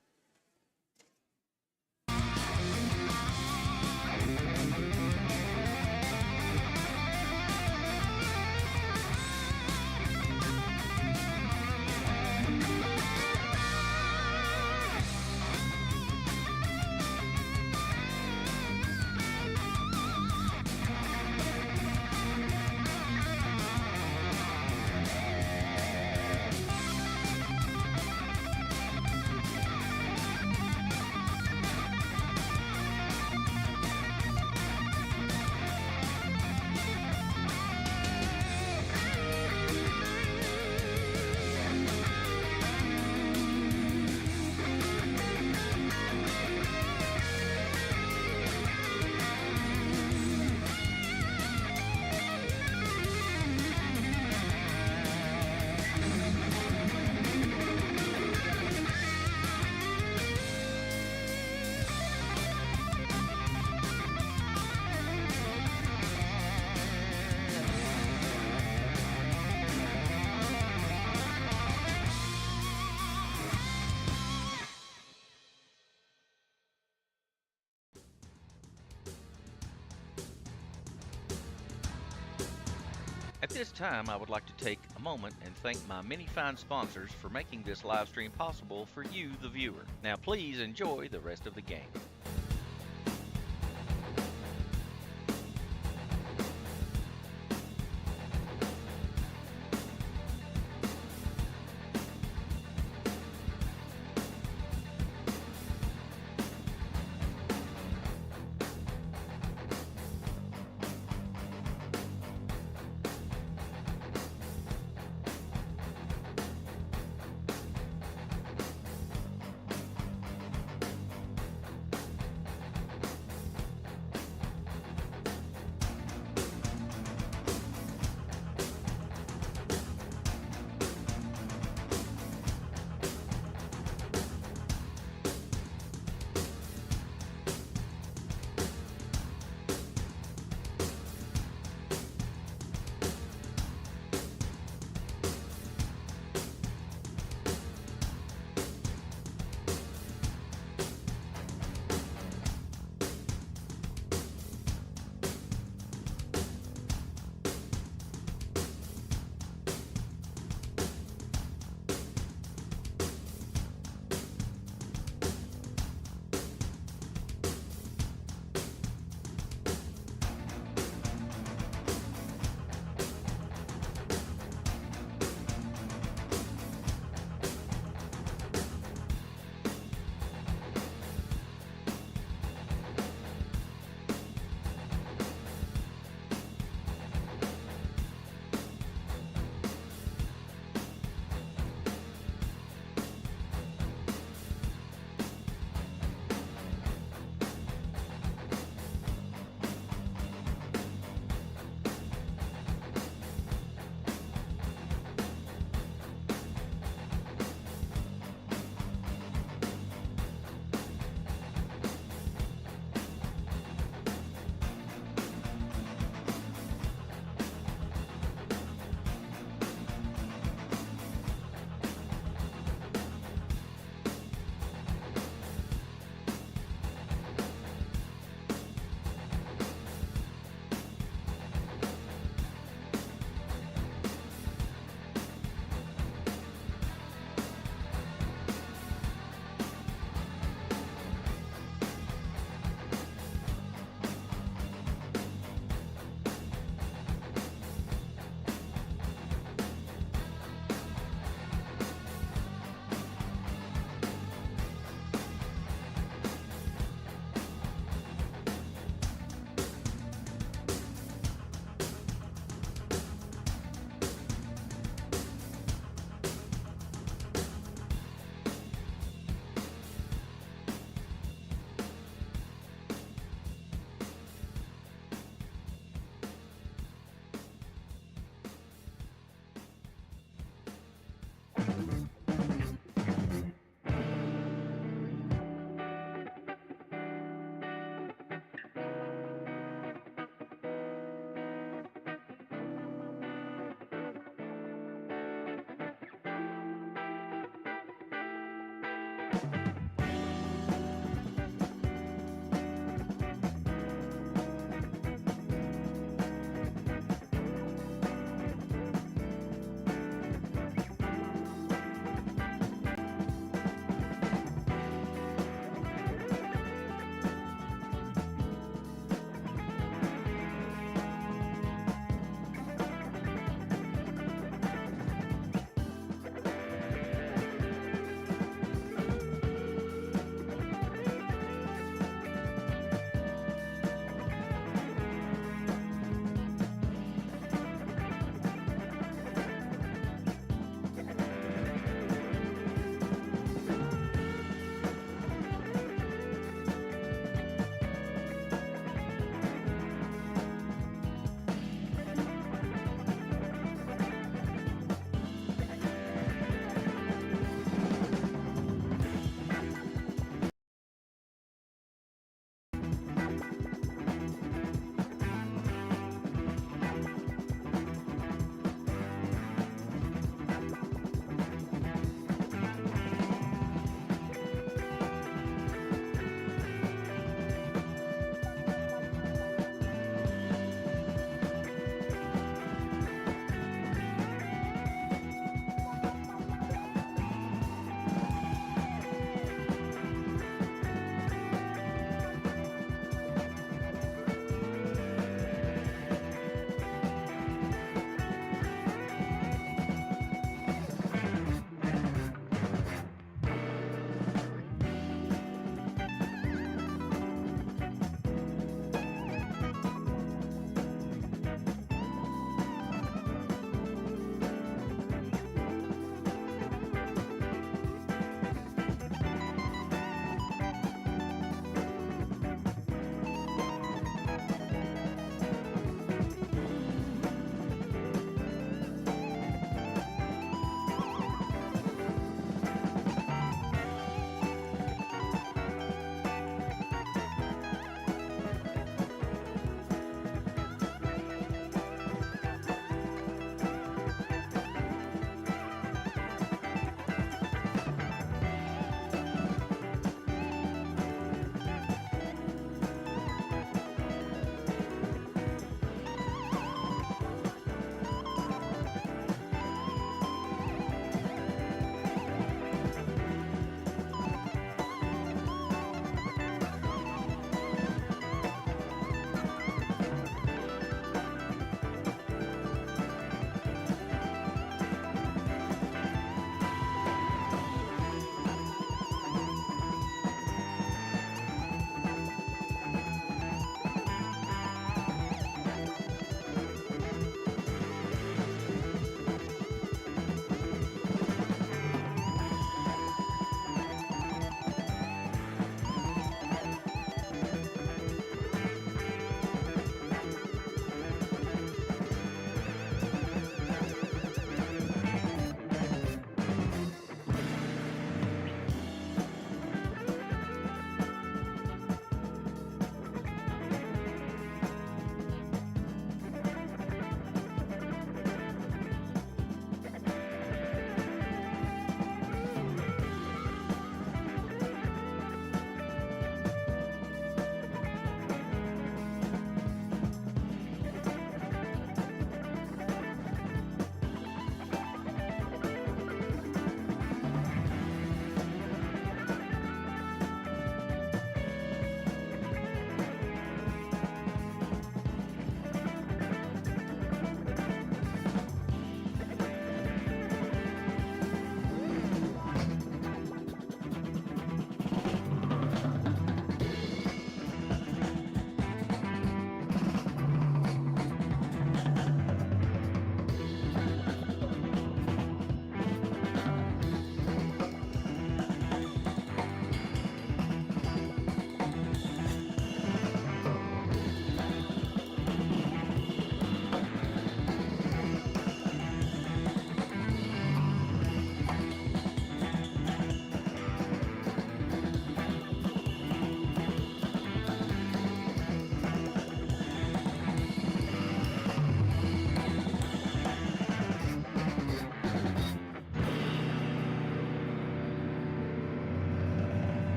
this time, I would like to take a moment and thank my many fine sponsors for making this live stream possible for you, the viewer. Now please enjoy the rest of the game.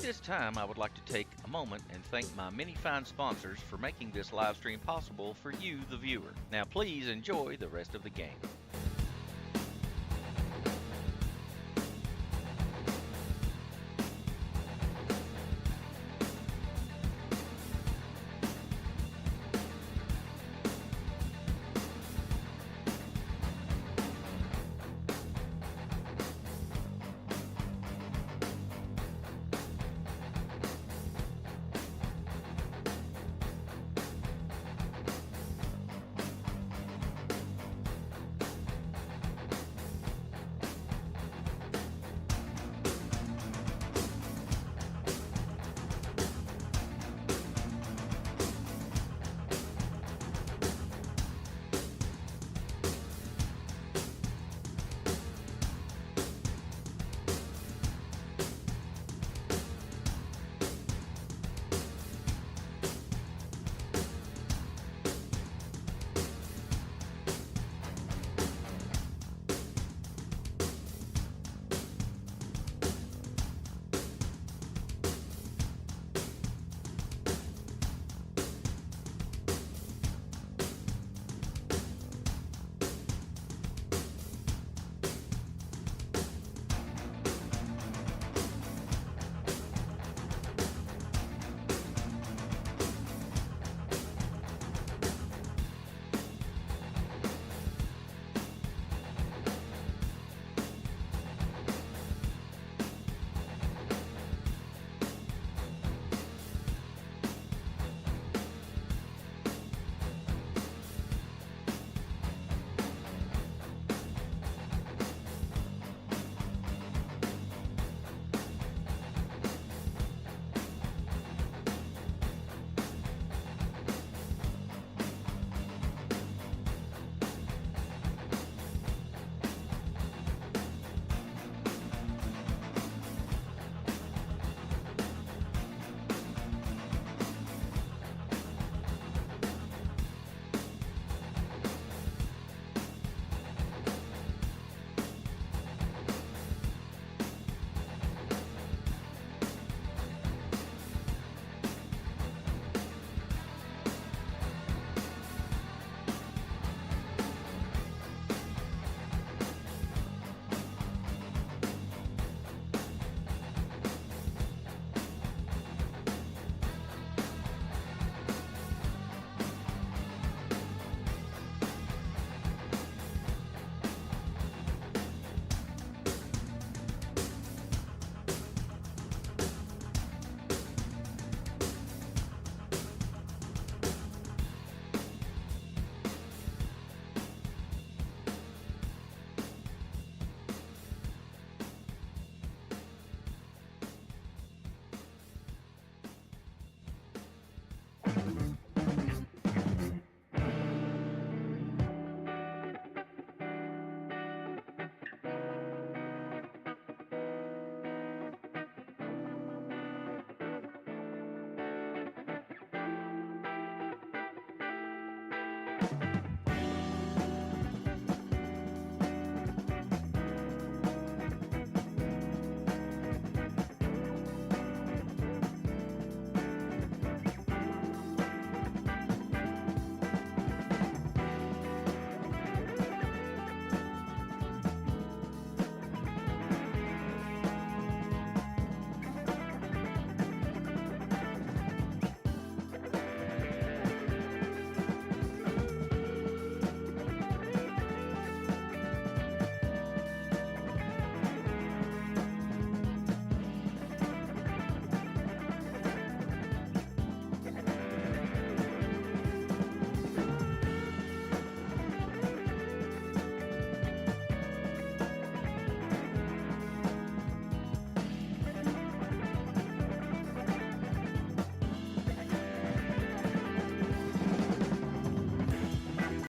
this time, I would like to take a moment and thank my many fine sponsors for making this live stream possible for you, the viewer. Now please enjoy the rest of the game.